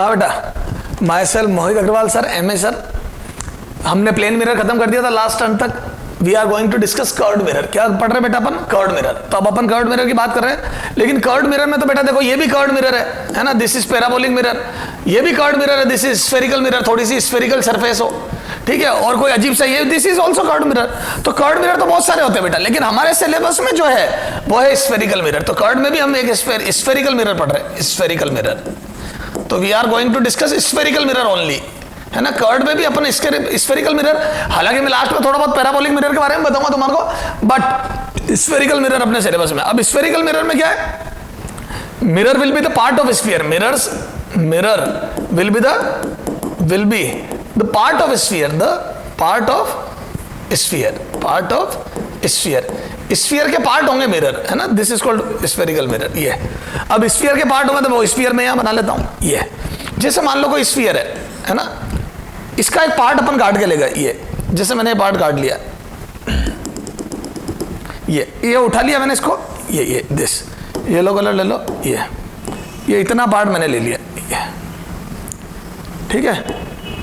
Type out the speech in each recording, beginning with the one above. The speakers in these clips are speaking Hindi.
हाँ बेटा, myself Mohit Agarwal sir, MA sir. हमने प्लेन मिरर खत्म कर दिया था लास्ट टर्म तक। We are going to discuss curved mirror. क्या पढ़ रहे बेटा अपन? Curved mirror. तो अब अपन कर्व्ड मिरर की बात कर रहे हैं, लेकिन कर्व्ड मिरर में तो बेटा देखो ये भी कर्व्ड मिरर है ना, दिस इज पैराबोलिक मिरर, ये भी कर्व्ड मिरर है, दिस इज स्फेरिकल मिरर, थोड़ी सी स्फेरिकल सरफेस हो, ठीक है, और कोई अजीब सा ये, this is also curved mirror. तो कर्व्ड मिरर तो बहुत सारे होते हैं बेटा, लेकिन हमारे सिलेबस में जो है वो है स्फेरिकल मिरर। तो कर्व्ड में भी हम एक स्फेरिकल मिरर पढ़ रहे हैं, स्फेरिकल मिरर। तो we are going to discuss spherical mirror only, है ना। कर्व्ड में भी अपन स्फेरिकल मिरर, हालांकि मैं लास्ट में थोड़ा बहुत पैराबोलिक मिरर के बारे में बताऊंगा तुम्हारे को, बट स्फेरिकल मिरर अपने सिलेबस में। अब स्फेरिकल मिरर में क्या है? Mirror will be the part of sphere, mirror will be the part of sphere, part of sphere के पार्ट होंगे मिरर, है ना। This is called spherical mirror. ये अब स्फीयर के पार्ट होंगे, तो वो स्फीयर में यहां बना लेता हूं। ये जैसे मान लो कोई स्फीयर है ना, इसका एक पार्ट अपन काट के लेगा, ये जैसे मैंने पार्ट काट लिया, ये उठा लिया मैंने इसको, ये दिस येलो कलर ले लो, ये इतना पार्ट मैंने ले लिया, ये ठीक है।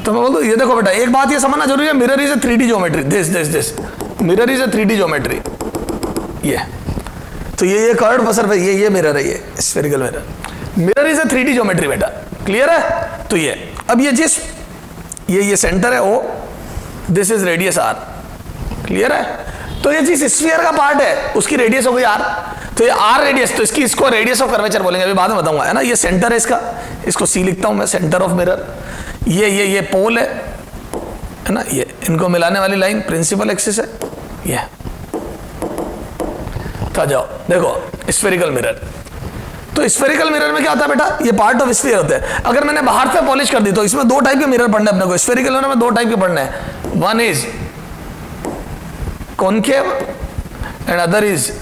तो मैं बोल दूं, ये देखो बेटा, एक बात ये समझना जरूरी है, mirror is a 3D geometry, this mirror is a 3D geometry. ये तो ये कर्व्ड सरफेस, ये मिरर है, ये spherical mirror is a 3D geometry बेटा, क्लियर है। तो ये अब ये जिस ये सेंटर है O, this is radius R, clear है। तो ये जिस स्फीयर का पार्ट है उसकी रेडियस हो गई R, तो ये R रेडियस, तो इसको रेडियस ऑफ कर्वेचर बोलेंगे, अभी बाद में बताऊंगा, है ना। ये सेंटर है इसका, इसको C लिखता हूं मैं, सेंटर ऑफ मिरर। ये पोल है ना, ये इनको मिलाने वाली लाइन प्रिंसिपल एक्सिस है, ये। तो जाओ देखो स्फेरिकल मिरर। तो स्फेरिकल मिरर में क्या होता है बेटा? ये पार्ट ऑफ स्फीयर होते हैं। अगर मैंने बाहर से पॉलिश कर दी तो इसमें दो टाइप के मिरर पढ़ने अपने को, स्फेरिकल मिरर में दो टाइप के पढ़ने हैं, one is concave and other is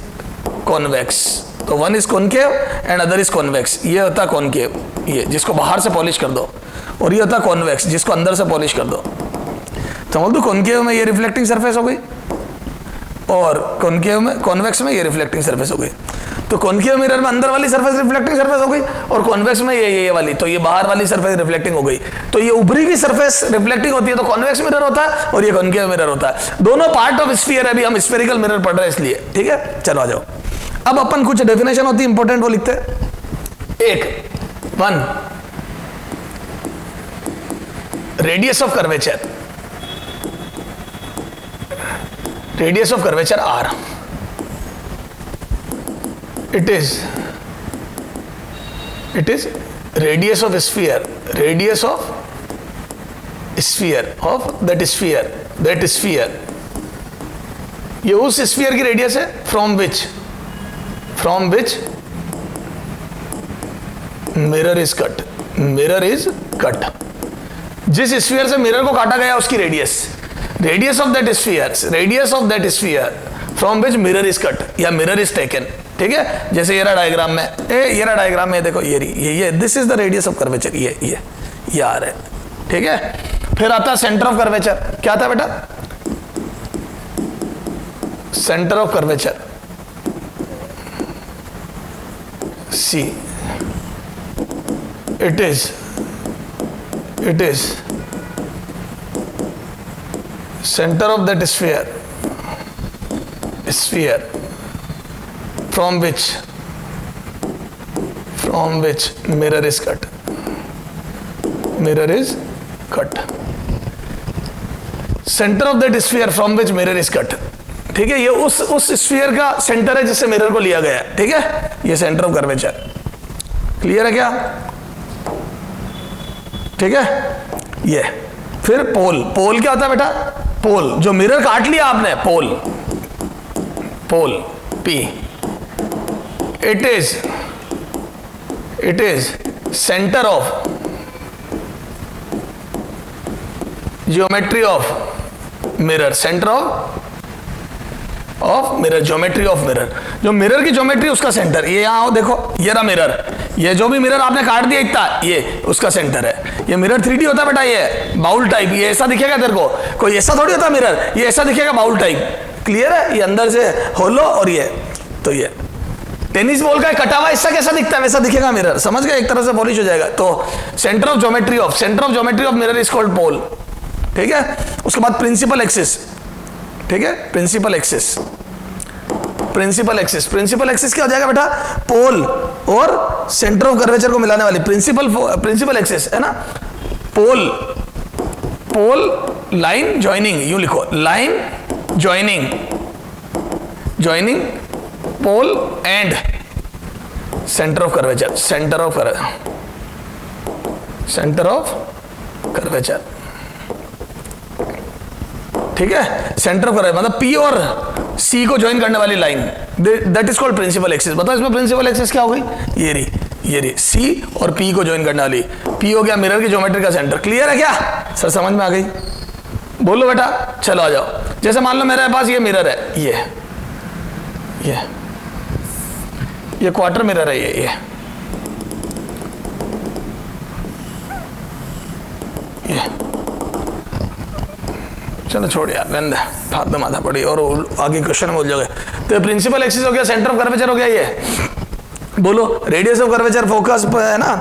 convex. तो one is concave and other is convex. ये होता है कॉनकेव, ये जिसको बाहर से पॉलिश कर दो, और ये होता है कॉन्वेक्स, जिसको अंदर से पॉलिश कर दो। तो बोल दो कॉनकेव में ये रिफ्लेक्टिंग सरफेस हो गई, और कॉनकेव में, कॉन्वेक्स में ये रिफ्लेक्टिंग सरफेस हो गई। तो कॉनकेव मिरर में अंदर वाली सरफेस रिफ्लेक्टिंग सरफेस हो गई, और कॉन्वेक्स में ये वाली, तो ये बाहर वाली सरफेस रिफ्लेक्टिंग हो गई। तो ये उभरी हुई सरफेस रिफ्लेक्टिंग होती है, तो कॉन्वेक्स मिरर होता है, और ये कॉनकेव मिरर होता है। दोनों पार्ट ऑफ स्फीयर है, अभी हम स्फेरिकल मिरर पढ़ रहे हैं इसलिए, ठीक है। चलो आ जाओ, अब अपन कुछ डेफिनेशन होती है इंपॉर्टेंट, वो लिखते हैं। एक, one, radius of curvature, radius of curvature R, it is radius of sphere, radius of that sphere, ये उस स्फीयर की रेडियस है from which mirror is cut, जिस स्फीयर से मिरर को काटा गया उसकी radius of that sphere from which mirror is cut या मिरर इज टेकन, ठीक है। जैसे ये रहा डायग्राम में, देखो ये this is the radius of curvature, ये आ रहा है, ठीक है। फिर आता है सेंटर ऑफ कर्वेचर। क्या आता है बेटा? Centre of curvature C, it is center of that sphere from which mirror is cut, centre of that sphere from which mirror is cut, ठीक है। ये उस स्फीयर का सेंटर है जिससे मिरर को लिया गया है, ठीक है। ये सेंटर ऑफ कर्वेचर, क्लियर है क्या? ठीक है। ये फिर पोल क्या होता है बेटा? पोल, जो मिरर काट लिया आपने, पोल P, it is center of geometry of mirror, center of mirror, geometry of mirror, जो मिरर की ज्योमेट्री उसका सेंटर। ये यहाँ आओ देखो, ये रहा मिरर, ये जो भी मिरर आपने काट दिया इतना, ये उसका सेंटर है। ये मिरर 3D होता है बेटा, ये बाउल टाइप, ये ऐसा दिखेगा तेरे को, कोई ऐसा थोड़ी होता मिरर, ये ऐसा दिखेगा बाउल टाइप, क्लियर है। ये अंदर से होलो और ये, तो ये टेनिस बॉल का कटा हुआ हिस्सा कैसा दिखता है, वैसा दिखेगा मिरर, समझ गए, एक तरह से पॉलिश हो जाएगा। तो centre of geometry of mirror is called pole, ठीक है। उसके बाद प्रिंसिपल एक्सिस, ठीक है, प्रिंसिपल एक्सिस क्या हो जाएगा बेटा, पोल और सेंटर ऑफ कर्वेचर को मिलाने वाली प्रिंसिपल एक्सिस है ना, पोल लाइन ज्वाइनिंग, यूं लिखो, line joining pole and centre of curvature, centre of curvature, ठीक है। सेंटर ऑफ कर्वेचर मतलब पी और सी को ज्वाइन करने वाली line, that is called principal axis. बताओ इसमें प्रिंसिपल एक्सिस क्या हो गई, ये रही सी और पी को ज्वाइन करने वाली, पी हो गया मिरर की ज्योमेट्री का सेंटर। क्लियर है क्या सर, समझ में आ गई, बोलो बेटा, चलो आ जाओ। जैसे मान लो मेरे पास ये मिरर है, ये क्वार्टर मिरर है, ये चलो छोड़ यार, रहने दे, हाथ में माथा पड़ी और आगे क्वेश्चन बोल जाओगे। तो प्रिंसिपल एक्सिस हो गया, सेंटर ऑफ कर्वेचर हो गया, ये बोलो रेडियस ऑफ कर्वेचर फोकस है ना,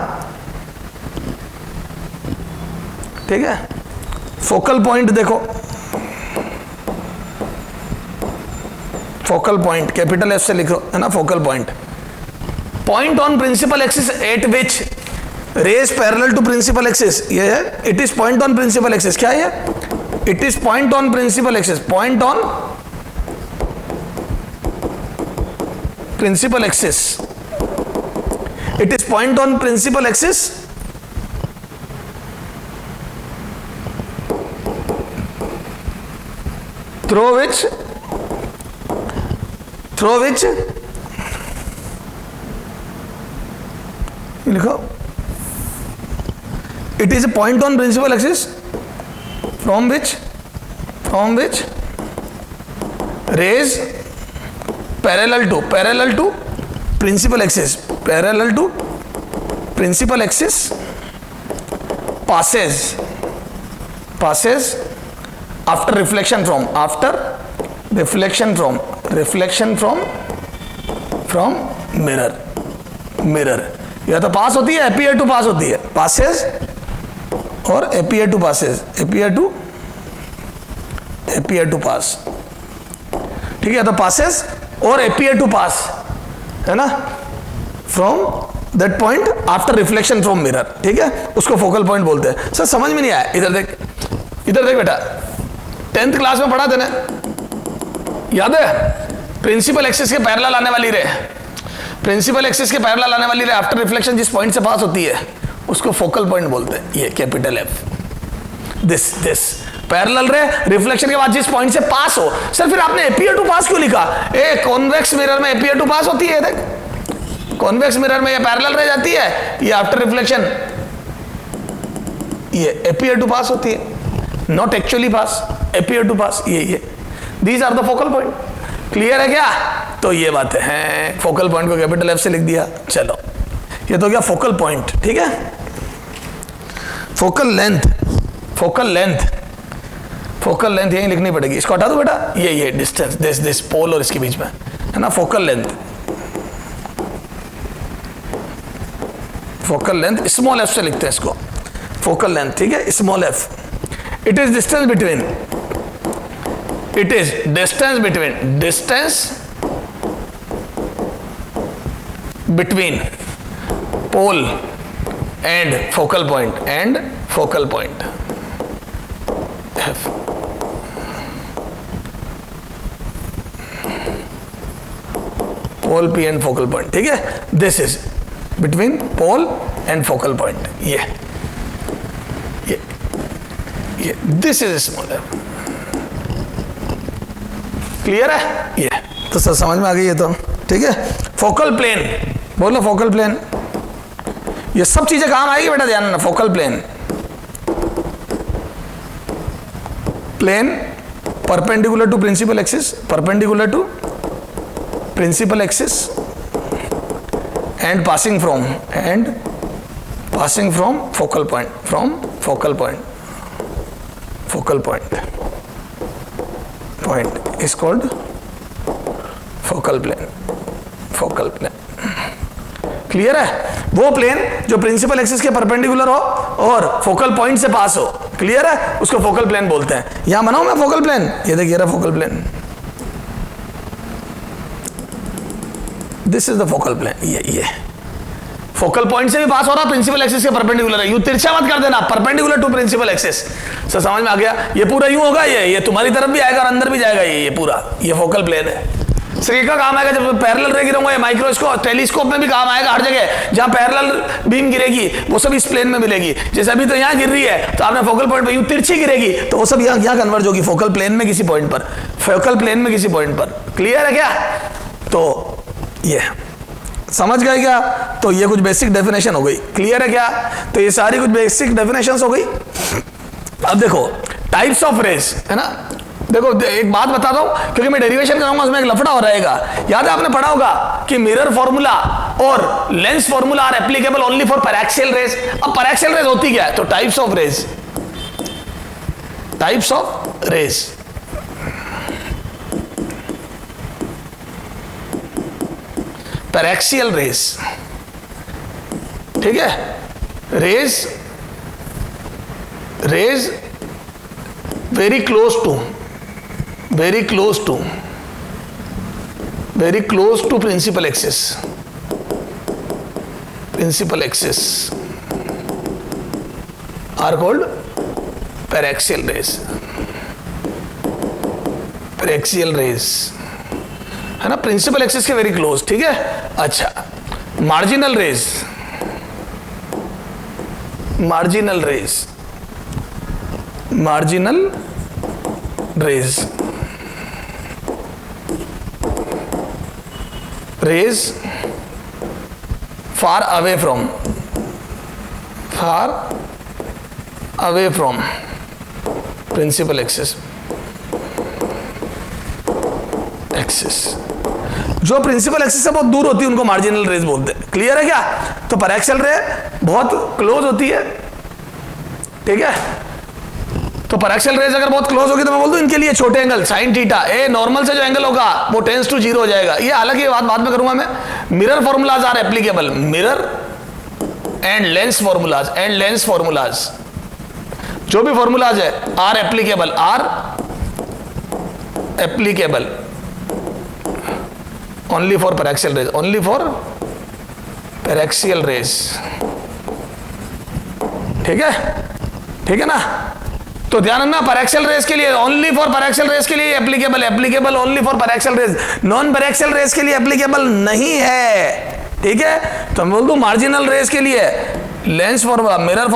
ठीक है। फोकल पॉइंट देखो, फोकल पॉइंट कैपिटल एफ से लिखो है ना, focal point on principal axis at which rays parallel to principal axis, ये है, it is point on principal axis, क्या है, it is point on principal axis, point on principal axis, it is point on principal axis through which लिखो, it is a point on principal axis from which rays parallel to principal axis passes after reflection from mirror, या तो पास होती है, appear to पास होती है, passes और appear to passes, appear to pass, ठीक है। तो passes और appear to pass है ना, from that point after reflection from mirror, ठीक है, उसको फोकल पॉइंट बोलते हैं। सर समझ में नहीं आया, इधर देख बेटा, 10th क्लास में पढ़ा देना, याद है, प्रिंसिपल एक्सिस के पैरेलल आने वाली रे, आफ्टर रिफ्लेक्शन जिस पॉइंट से पास होती है उसको फोकल पॉइंट बोलते हैं, ये कैपिटल एफ, दिस पैरेलल रे रिफ्लेक्शन के बाद जिस पॉइंट से पास हो। सर फिर आपने एपियर टू पास क्यों लिखा, कॉन्वेक्स मिरर में एपियर टू पास होती है, देख कॉन्वेक्स मिरर में ये पैरेलल रह जाती है, ये आफ्टर रिफ्लेक्शन ये एपियर टू पास होती है, not actually pass, appear to pass, ये these are the focal point. Clear है क्या, तो ये बातें हैं, फोकल पॉइंट को कैपिटल एफ से लिख दिया। चलो ये तो गया फोकल पॉइंट, ठीक है। फोकल लेंथ यही लिखनी पड़ेगी, इसको हटा दो बेटा, ये डिस्टेंस, दिस पोल और इसके बीच में है ना, फोकल लेंथ स्मॉल एफ से लिखते हैं इसको, फोकल लेंथ, ठीक है, small F. It is distance between pole and focal point F. Pole P and focal point, ठीक है, this is between pole and focal point, ये this is small F. Clear है, ये तो सर समझ में आ गई है, तो ठीक है। फोकल प्लेन, बोलो फोकल प्लेन, ये सब चीजें काम आएगी बेटा, ध्यान रखना। Focal plane perpendicular to principal axis and passing from focal point is called focal plane. Clear है? वो प्लेन जो प्रिंसिपल एक्सिस के परपेंडिकुलर हो और फोकल पॉइंट से पास हो, क्लियर है, उसको फोकल प्लेन बोलते हैं। यहां बनाऊं मैं फोकल प्लेन, ये देखिए रहा focal plane, this is the focal plane, ये फोकल पॉइंट से भी पास हो रहा, प्रिंसिपल एक्सिस के परपेंडिकुलर है। यू तिरछा मत कर देना, perpendicular to principal axis. Sir समझ में आ गया? ये पूरा यूं होगा, ये तुम्हारी तरफ भी आएगा और अंदर भी जाएगा, ये पूरा ये फोकल प्लेन है। सर ये का काम आएगा जब पैरेलल रे गिरूंगा, ये माइक्रोस्कोप टेलीस्कोप में भी काम आएगा। हर जगह जहां पैरेलल बीम गिरेगी वो सब इस प्लेन में मिलेगी। जैसे अभी तो यहां गिर रही है तो आपने फोकल पॉइंट पर यूं तिरछी गिरेगी तो वो सब यहां कन्वर्ज होगी फोकल प्लेन में किसी पॉइंट पर, फोकल प्लेन में किसी पॉइंट पर। क्लियर है क्या? तो ये समझ गए क्या? तो ये कुछ बेसिक डेफिनेशन हो गई। क्लियर है क्या? तो ये सारी कुछ बेसिक डेफिनेशंस हो गई। अब देखो टाइप्स ऑफ रेज, है ना? देखो एक बात बताता हूं क्योंकि मैं डेरिवेशन कराऊंगा, उसमें एक लफड़ा हो रहेगा। याद है आपने पढ़ा होगा कि मिरर फॉर्मूला और lens formula are applicable only for paraxial rays. अब पैराक्सियल रेज होती क्या है? तो types of rays, types of rays, paraxial rays, ठीक है? Rays very close to principal axis are called paraxial rays, है ना? प्रिंसिपल एक्सिस के वेरी क्लोज, ठीक है? अच्छा, marginal rays, rays far away from principal axis, जो प्रिंसिपल एक्सिस से बहुत दूर होती है उनको मार्जिनल रेज बोलते हैं। क्लियर है क्या? तो पैराक्सियल रे बहुत क्लोज होती है, ठीक है? तो पैराक्सियल रेज अगर बहुत क्लोज होगी तो मैं बोल दूं इनके लिए छोटे angle sine theta a normal से जो एंगल होगा वो टेंस टू 0 हो जाएगा। ये हालांकि ये बात बाद में करूंगा मैं। Mirror formulas are applicable, mirror and lens formulas, जो भी फॉर्मूलाज है are applicable only for paraxial rays, ठीक है ना? तो ध्यान रखना पैराक्सियल रेज के लिए ओनली फॉर पैराक्सियल रेज के लिए applicable only for paraxial rays, non paraxial rays के लिए एप्लीकेबल नहीं है, ठीक है? तो मैं बोल दूं मार्जिनल रेज के लिए lens formula, mirror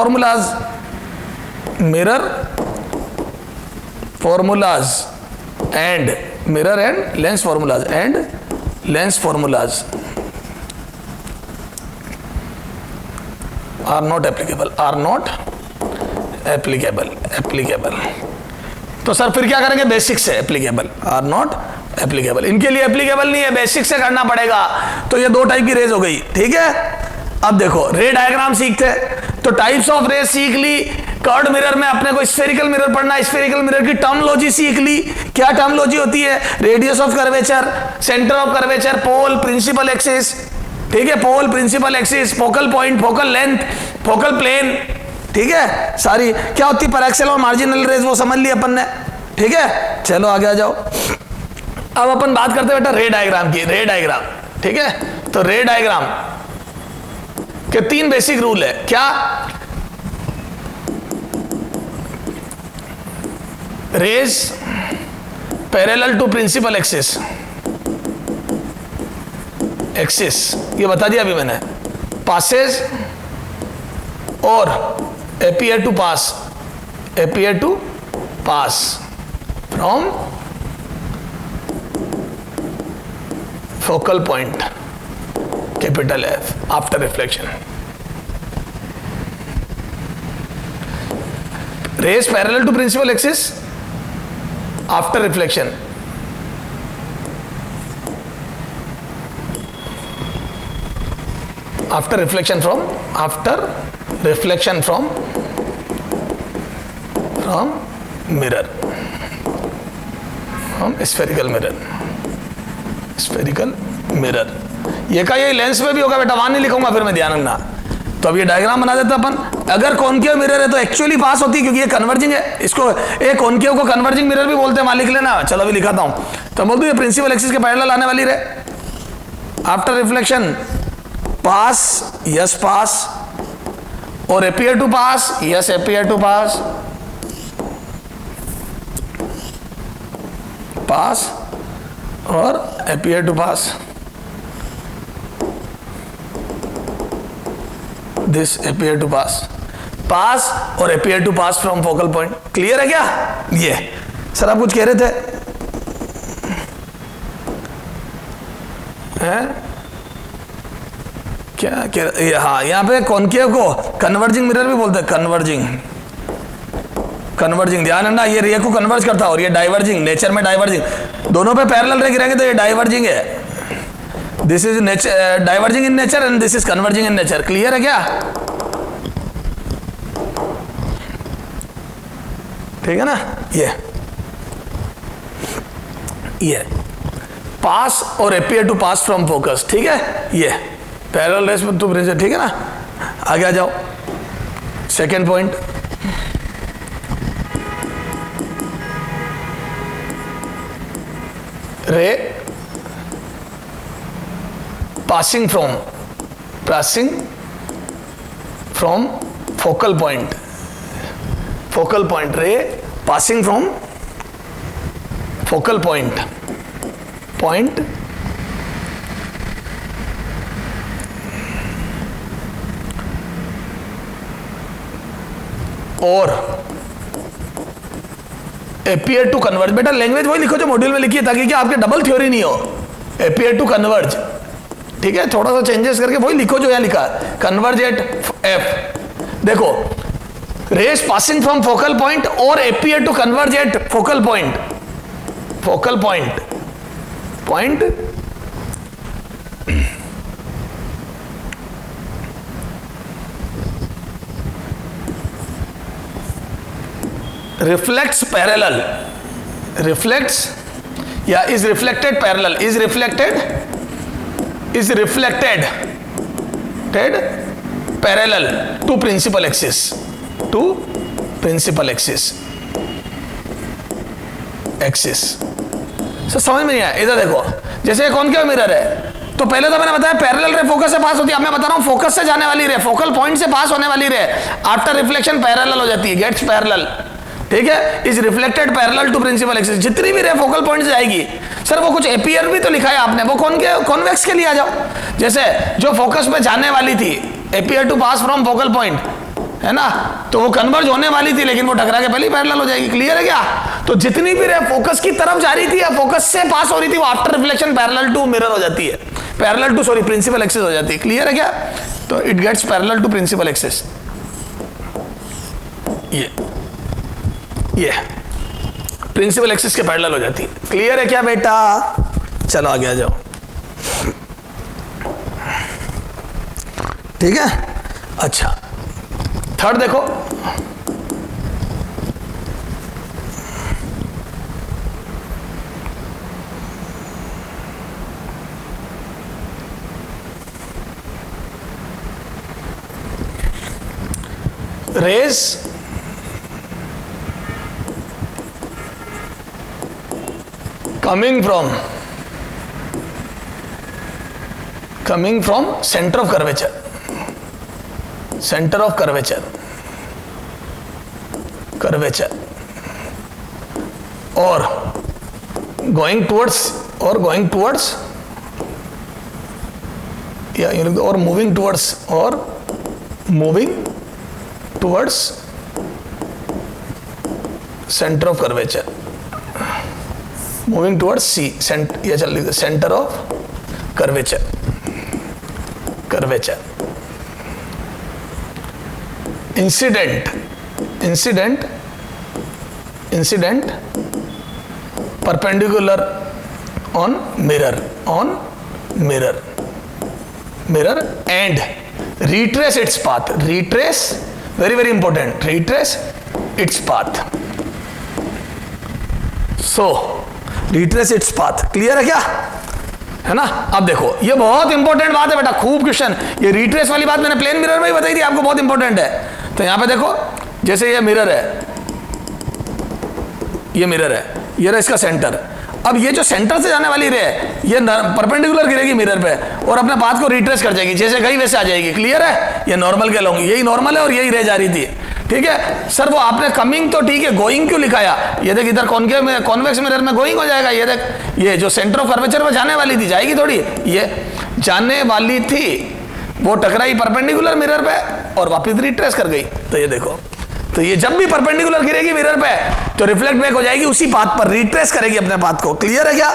formulas and mirror and lens formulas are not applicable. तो सर फिर क्या करेंगे? बेसिक से एप्लीकेबल, आर नॉट एप्लीकेबल, इनके लिए एप्लीकेबल नहीं है, बेसिक से करना पड़ेगा। तो ये दो टाइप की रेज हो गई, ठीक है? अब देखो रे डायग्राम सीखते, तो टाइप्स ऑफ रेज सीख ली। कर्व्ड मिरर में अपने को स्फेरिकल मिरर पढ़ना, स्फेरिकल मिरर की टर्मोलॉजी सीख ली। क्या टर्मोलॉजी होती है? Radius of curvature, centre of curvature, pole, principal axis, ठीक है? Pole, principal axis, focal point, focal length, focal plane, ठीक है? सारी क्या होती है पैराक्सियल और मार्जिनल रेज वो समझ ली अपन ने, ठीक है? चलो आगे आ जाओ। अब अपन बात करते हैं बेटा रे डायग्राम की। रे डायग्राम, ठीक है? तो रे डायग्राम के 3 बेसिक रूल है। क्या? Rays parallel to principal axis, ये बता दिया अभी मैंने। पासेज और appear to pass from focal point capital F after reflection. Rays parallel to principal axis after reflection. After reflection from mirror, from spherical mirror. ये का ये लेंस में भी होगा बेटा, वहां नहीं लिखूंगा फिर मैं, ध्यान रखना। तो अब ये डायग्राम बना देते अपन। अगर कॉनकेव मिरर है तो एक्चुअली पास होती है, क्योंकि ये कन्वर्जिंग है। इसको एक कॉनकेव को कन्वर्जिंग मिरर भी बोलते हैं, वहां लिख लेना। चलो अभी लिखाता हूं। तो बोल दूं ये प्रिंसिपल एक्सिस के पैरेलल आने वाली रहे। After reflection pass, yes pass, और appear to pass, yes appear to pass, pass और appear to pass, this appear to pass, pass और appear to pass from focal point। Clear है क्या? ये सर आप कुछ कह रहे थे हैं? क्या कह रहे? हाँ, यहाँ पे कॉनकेव को कन्वर्जिंग मिरर भी बोलते हैं। कन्वर्जिंग ध्यान है ना, ये रे को कन्वर्ज करता है और ये डाइवर्जिंग, नेचर में डाइवर्जिंग, दोनों पे पैरेलल रे गिरेंगे तो ये डाइवर्जिंग है। This is nature, diverging in nature and this is converging in nature. Clear है क्या? ठीक है ना? ये पास और appear to pass from focus. ठीक है, ये पैरेलल रेस टू प्रिंसिपल। ठीक है ना? आगे आ जाओ। सेकेंड पॉइंट, रे passing from focal point ray passing from focal point और appear to converge। बेटा लैंग्वेज वही लिखो जो मॉड्यूल में लिखी है, ताकि क्या आपके डबल थ्योरी नहीं हो। appear to converge, ठीक है, थोड़ा सा चेंजेस करके वही लिखो जो यहां लिखा है, कन्वर्ज एट एफ। देखो, rays passing from focal point और appear to converge at focal point reflects parallel, reflects या is reflected parallel, is reflected parallel to principal axis, so, समझ में नहीं आया? इधर देखो, जैसे कॉनकेव मिरर है तो पहले तो मैंने बताया पैरेलल रे फोकस से पास होती है। अब मैं बता रहा हूं फोकस से जाने वाली रे, फोकल पॉइंट से पास होने वाली रे, आफ्टर रिफ्लेक्शन पैरेलल हो जाती है, गेट्स पैरेलल। ठीक है, is reflected parallel to principal axis. जितनी भी रे फोकल पॉइंट से जाएगी। सर वो कुछ अपीयर भी तो लिखा है आपने, वो कॉन्वेक्स के लिए आ जाओ। जैसे जो फोकस पे जाने वाली थी, appear to pass from focal point, है ना, तो वो कन्वर्ज होने वाली थी, लेकिन वो टकरा के पहले ही पैरेलल हो जाएगी। क्लियर है क्या? तो जितनी भी रे फोकस की तरफ जा रही थी या फोकस से पास हो रही थी, वो after reflection parallel to mirror हो जाती है, parallel to sorry principal axis हो जाती है। क्लियर है क्या? तो it gets parallel to principal axis. ये प्रिंसिपल एक्सिस के पैरेलल हो जाती है। क्लियर है क्या बेटा? चलो आगे आ जाओ। ठीक है, अच्छा थर्ड देखो, raise coming from center of curvature or going towards yeah, or moving towards center of curvature, moving towards C, ये चल रही है center of curvature incident perpendicular on mirror and retrace its path, very important, retrace its path, so retrace its path। Clear है क्या? है ना। अब देखो ये बहुत इंपॉर्टेंट बात है बेटा, खूब क्वेश्चन, ये रिट्रेस वाली बात मैंने प्लेन मिरर में ही बताई थी आपको, बहुत इंपॉर्टेंट है। तो यहां पे देखो जैसे ये मिरर है, ये मिरर है, ये रहा इसका सेंटर। अब ये जो सेंटर से जाने वाली रे ये परपेंडिकुलर गिरेगी मिरर पे और अपने पाथ को रिट्रेस कर जाएगी, जैसे गई वैसे आ जाएगी। क्लियर है, ये नॉर्मल के लॉन्ग, यही नॉर्मल है और यही रे जा रही थी। ठीक है सर, वो आपने कमिंग तो ठीक है, गोइंग क्यों लिखाया? ये देख इधर कॉन्केव में, कॉन्वेक्स मिरर में गोइंग हो जाएगा। ये देख, ये जो सेंटर ऑफ कर्वेचर में जाने वाली थी, जाएगी थोड़ी, ये जाने वाली थी, वो टकराई परपेंडिकुलर मिरर पे और वापस रिट्रेस कर गई। तो ये देखो, तो ये जब भी परपेंडिकुलर गिरेगी मिरर पे तो रिफ्लेक्ट बैक हो जाएगी उसी पाथ पर, रिट्रेस करेगी अपने पाथ को। क्लियर है क्या?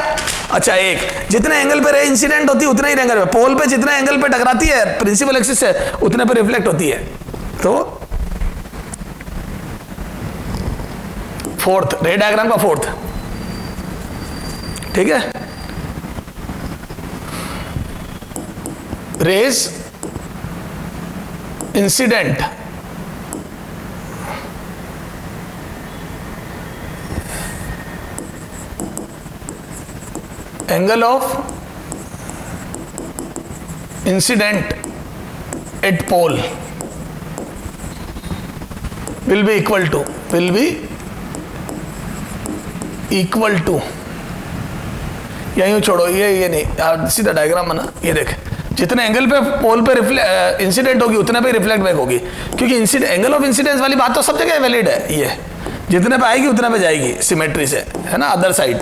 अच्छा, एक जितने एंगल पे रे इंसिडेंट होती है उतने ही एंगल पे, पोल पे जितने एंगल पे टकराती है प्रिंसिपल एक्सिस से उतने पे रिफ्लेक्ट होती है। तो फोर्थ रे डायग्राम का फोर्थ, ठीक है, raise incident angle of incident at pole will be equal to यहीं छोड़ो, ये नहीं, सीधा डायग्राम बना। ये देख, जितने एंगल पे पोल पे इंसिडेंट होगी उतने पे रिफ्लेक्ट बैक होगी, क्योंकि एंगल ऑफ इंसिडेंस वाली बात तो सब जगह वैलिड है। ये जितने पे आएगी उतने पे जाएगी सिमेट्री से, है ना, अदर साइड।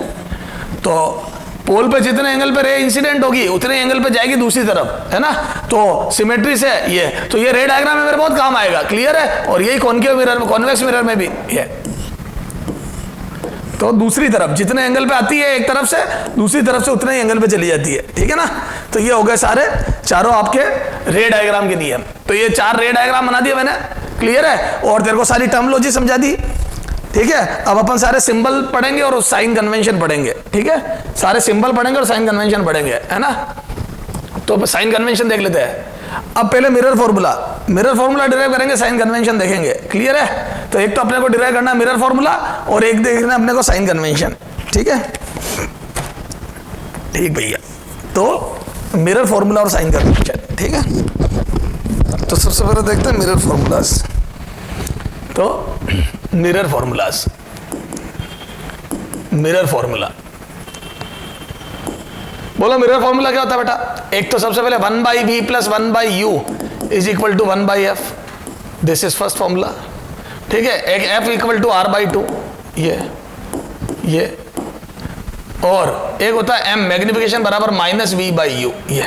तो पोल पे जितने एंगल पे रे इंसिडेंट होगी उतने एंगल पे जाएगी दूसरी तरफ, है ना। तो सिमेट्री से ये, तो ये रे डायग्राम में मेरे बहुत काम आएगा। क्लियर है, और यही कॉन्केव मिरर में, कॉन्वेक्स मिरर में भी ये, तो दूसरी तरफ जितने एंगल पे आती है एक तरफ से, दूसरी तरफ से उतने ही एंगल पे चली जाती है। ठीक है ना। तो ये हो गए सारे चारों आपके रे डायग्राम के नियम। तो ये 4 रे डायग्राम बना दिए मैंने। क्लियर है, और तेरे को सारी टर्मोलॉजी समझा दी। ठीक है, अब अपन सारे सिंबल पढ़ेंगे और साइन कन्वेंशन पढ़ेंगे। ठीक है, सारे सिंबल पढ़ेंगे और साइन कन्वेंशन पढ़ेंगे, है ना। तो साइन कन्वेंशन देख लेते हैं। अब पहले मिरर फॉर्मूला डिराइव करेंगे, साइन कन्वेंशन देखेंगे। क्लियर है, तो एक तो अपने को डिराइव करना मिरर फॉर्मूला और एक देखना अपने को साइन कन्वेंशन। ठीक है, ठीक भैया। तो मिरर फॉर्मूला और साइन कन्वेंशन, ठीक है। तो सबसे पहले देखते हैं मिरर फॉर्मूलाज। तो मिरर फॉर्मूला बोलो, मिरर फॉर्मूला क्या होता है बेटा? एक तो सबसे पहले 1/v + 1/u is equal to 1/f, this is first formula. ठीक है, एक f = r/2, ये और एक होता है m मैग्निफिकेशन बराबर -v/u, ये।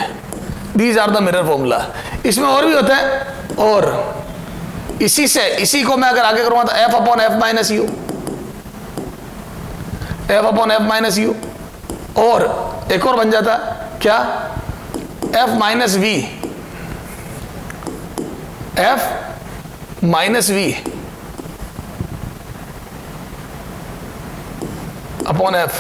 These are the mirror formula. इसमें और भी होता है, और इसी को मैं अगर आगे करूंगा तो f/f-u, और एक और बन जाता क्या, f-v अपॉन f।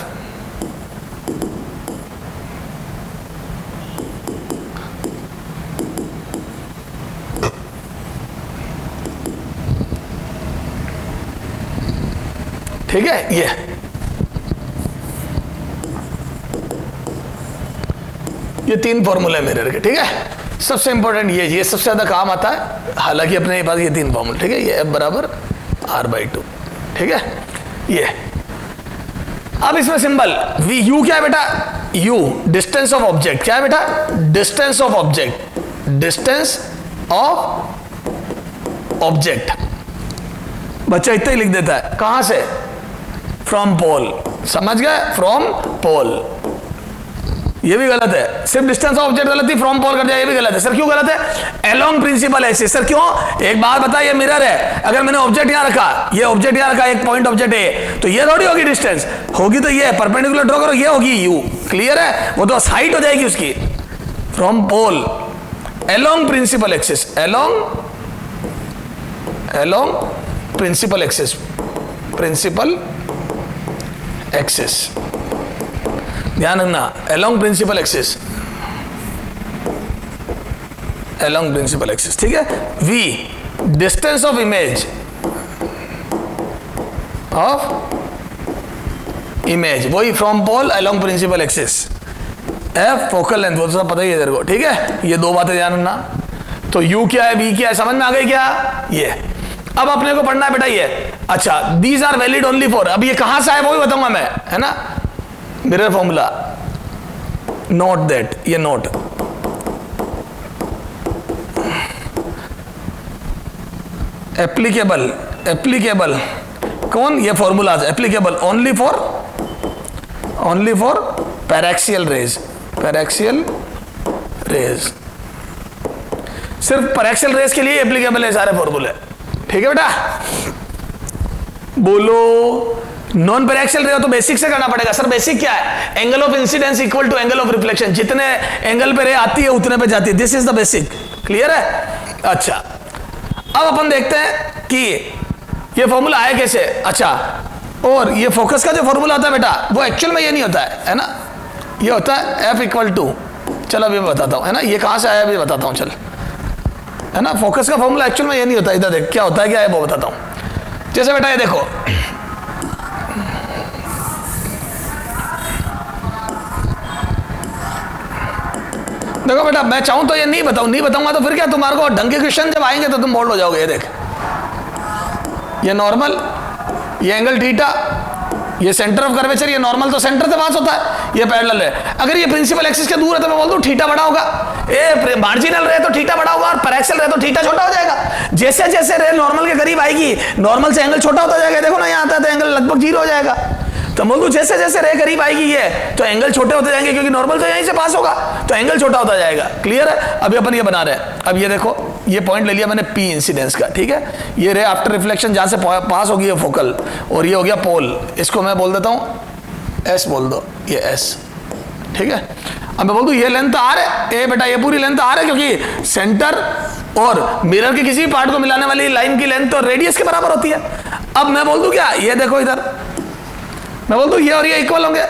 ठीक है, ये 3 फॉर्मूले मिरर के। ठीक है, सबसे इंपॉर्टेंट ये सबसे ज्यादा काम आता है, हालांकि अपने पास ये 3 फॉर्मूले। ठीक है, ये f बराबर r/2। ठीक है, ये। अब इसमें सिंबल v, u क्या है बेटा? u distance of object. क्या है बेटा? Distance of object. बच्चा इतना ही लिख देता है, कहां से? From pole. समझ गए? From pole. ये भी गलत है, सिर्फ डिस्टेंस ऑफ ऑब्जेक्ट गलत थी, फ्रॉम पोल कर दिया, ये भी गलत है। सर क्यों गलत है? Along principal axis. सर क्यों? एक बात बता, ये मिरर है, अगर मैंने ऑब्जेक्ट यहां रखा, ये ऑब्जेक्ट यहां रखा, एक पॉइंट ऑब्जेक्ट है, तो ये थोड़ी होगी डिस्टेंस, होगी तो ये परपेंडिकुलर ड्रॉ करो, ये होगी u। क्लियर है, वो तो हाइट हो जाएगी उसकी। From pole along principal axis, along principal axis, ध्यान रखना, अलोंग प्रिंसिपल एक्सिस। ठीक है, v डिस्टेंस ऑफ इमेज वही from pole along principal axis. F focal length, वो तो सब पता ही है तेरे को, ठीक है। ये दो बातें ध्यान रखना। तो यू क्या है, बी क्या है, समझ में आ गई क्या? ये अब अपने को पढ़ना है बेटा ये। अच्छा, these are valid only for, अब ये कहां से आए वो भी बताऊंगा मैं, है ना। मिरर फॉर्मूला, नोट दैट, ये नोट एप्लीकेबल, एप्लीकेबल कौन, ये formulas applicable only for paraxial rays, paraxial rays, सिर्फ पैराक्सियल रेज के लिए एप्लीकेबल है सारे फॉर्मूले, ठीक है बेटा। बोलो नॉन पैराक्सियल रे हो तो बेसिक से करना पड़ेगा। सर बेसिक क्या है? Angle of incidence equal to angle of reflection, जितने एंगल पे रे आती है उतने पे जाती है, this is the basic, clear है। अच्छा, अब अपन देखते हैं कि ये फॉर्मूला आया कैसे। अच्छा, और ये फोकस का जो फॉर्मूला होता है बेटा, वो एक्चुअल में ये नहीं होता है ना, ये होता है एफ इक्वल टू, चलो अभी मैं बताता हूँ, है ना। ये कहाँ से आया अभी बताता हूँ, चल, है ना। फोकस का फॉर्मूला एक्चुअल में ये नहीं होता, इधर देख क्या होता है, क्या है वो बताता हूँ। जैसे बेटा ये देखो, देखो बेटा, मैं चाहूं तो ये नहीं बताऊंगा तो फिर क्या, तुम्हारे को ढंग के क्वेश्चन जब आएंगे तो तुम बोल्ड हो जाओगे। ये देख, ये नॉर्मल, ये एंगल थीटा, ये सेंटर ऑफ कर्वेचर, ये नॉर्मल तो सेंटर से पास होता है, ये पैरेलल है। अगर ये प्रिंसिपल एक्सिस के दूर है तो मैं बोल दूं थीटा बड़ा होगा, ये मार्जिनल रहे तो थीटा बड़ा होगा, और पैरेक्सियल रहे तो थीटा छोटा हो जाएगा। जैसे जैसे रे नॉर्मल के करीब आएगी, नॉर्मल से एंगल छोटा होता जाएगा। देखो ना, यहाँ आता है तो एंगल लगभग 0 हो जाएगा। तो बोल दूं जैसे जैसे रे करीब आएगी ये, तो एंगल छोटे होते जाएंगे, क्योंकि नॉर्मल तो यहीं से पास होगा, तो एंगल छोटा होता जाएगा। क्लियर है। अभी अपन ये बना रहे हैं। अब ये देखो, ये पॉइंट ले लिया मैंने पी इंसिडेंस का, ठीक है। ये रे आफ्टर रिफ्लेक्शन जहां से पास होगी, ये फोकल, और ये हो गया पोल, इसको मैं बोल देता हूं एस, बोल दो ये एस, ठीक है। अब मैं बोल दूं ये लेंथ आर है, ए बेटा ये पूरी लेंथ आर है, क्योंकि सेंटर और मिरर के किसी भी पार्ट को मिलाने वाली लाइन की लेंथ तो रेडियस के बराबर होती है। अब मैं बोल दूं क्या, ये देखो इधर, मैं बोल दूं ये और ये इक्वल होंगे।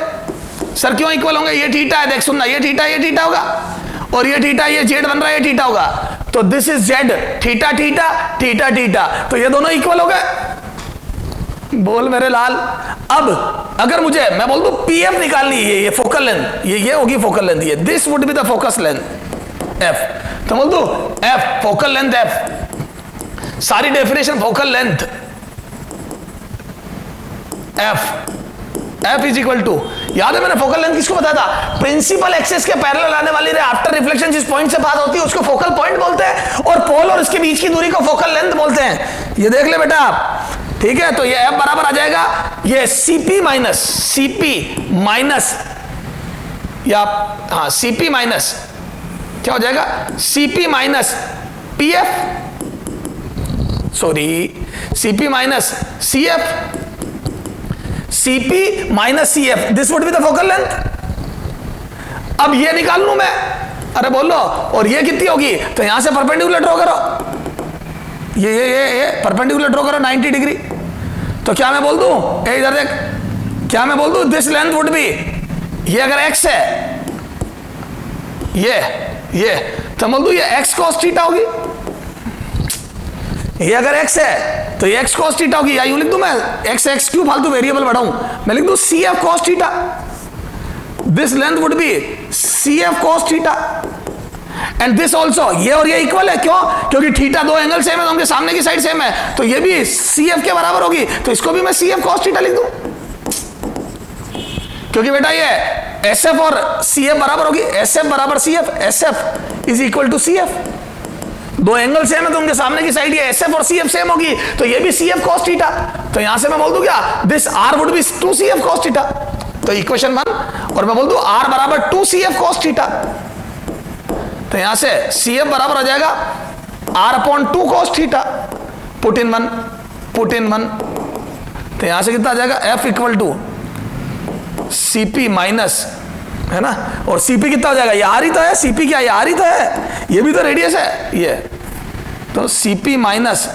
सर क्यों इक्वल होंगे? ये थीटा है, देख सुनना, ये थीटा होगा, और ये थीटा, ये जेड बन रहा है, ये थीटा होगा, तो this is Z, theta theta theta theta, तो ये दोनों इक्वल हो गए। बोल मेरे लाल। अब अगर मुझे मैं बोल दूं पीएफ निकालनी है, ये फोकल लेंथ, ये होगी फोकल लेंथ, ये this would be the focus length F, तो बोल दूं एफ फोकल लेंथ एफ, सारी definition focal length F is equal to, याद है मैंने फोकल लेंथ किसको बताया था? प्रिंसिपल एक्सिस के पैरेलल आने वाली रे आफ्टर रिफ्लेक्शन जिस पॉइंट से पास होती है उसको फोकल पॉइंट बोलते हैं, और पोल और इसके बीच की दूरी को फोकल लेंथ बोलते हैं। ये देख ले बेटा आप, ठीक है। तो ये एफ बराबर आ जाएगा ये सीपी माइनस या हाँ सीपी माइनस क्या हो जाएगा, CP minus PF, sorry CP minus CF, CP minus CF, this would be the focal length. अब ये निकाल लूं मैं, अरे बोलो, और ये कितनी होगी? तो यहां से परपेंडिकुलर ड्रॉ करो, ये परपेंडिकुलर ड्रॉ करो 90 डिग्री। तो क्या मैं बोल दूं, इधर देख, क्या मैं बोल दूं दिस लेंथ वुड बी, ये अगर x है, ये तो बोल दूं ये x cos थीटा होगी, ये अगर x है तो ये x cos थीटा होगी, या यूं लिख दूं मैं x क्यों फालतू वेरिएबल बढ़ाऊं, मैं लिख दूं CF cos theta, this length would be CF cos theta, and this also, ये और ये इक्वल है, क्यों? क्योंकि थीटा दो एंगल सेम है तो उनके सामने की साइड सेम है, तो ये भी CF के बराबर होगी, तो इसको भी मैं CF cos थीटा लिख दूं, क्योंकि बेटा ये SF और CF बराबर होगी, SF बराबर CF, SF is equal to CF, दो एंगल सेम है तो उनके सामने की साइड ये SF और CF सेम होगी, तो ये भी CF cos थीटा, तो यहां से मैं बोल दूं क्या, this R would be 2CF cos theta, तो इक्वेशन 1, और मैं बोल दूं R बराबर 2CF cos थीटा, तो यहां से CF बराबर हो जाएगा R/2 cos theta, put in 1, तो यहां से कितना आ जाएगा F equal to CP minus, है ना, और CP कितना हो जाएगा, ये R ही तो है, CP क्या, ये R ही तो है, ये भी तो रेडियस है ये, तो CP minus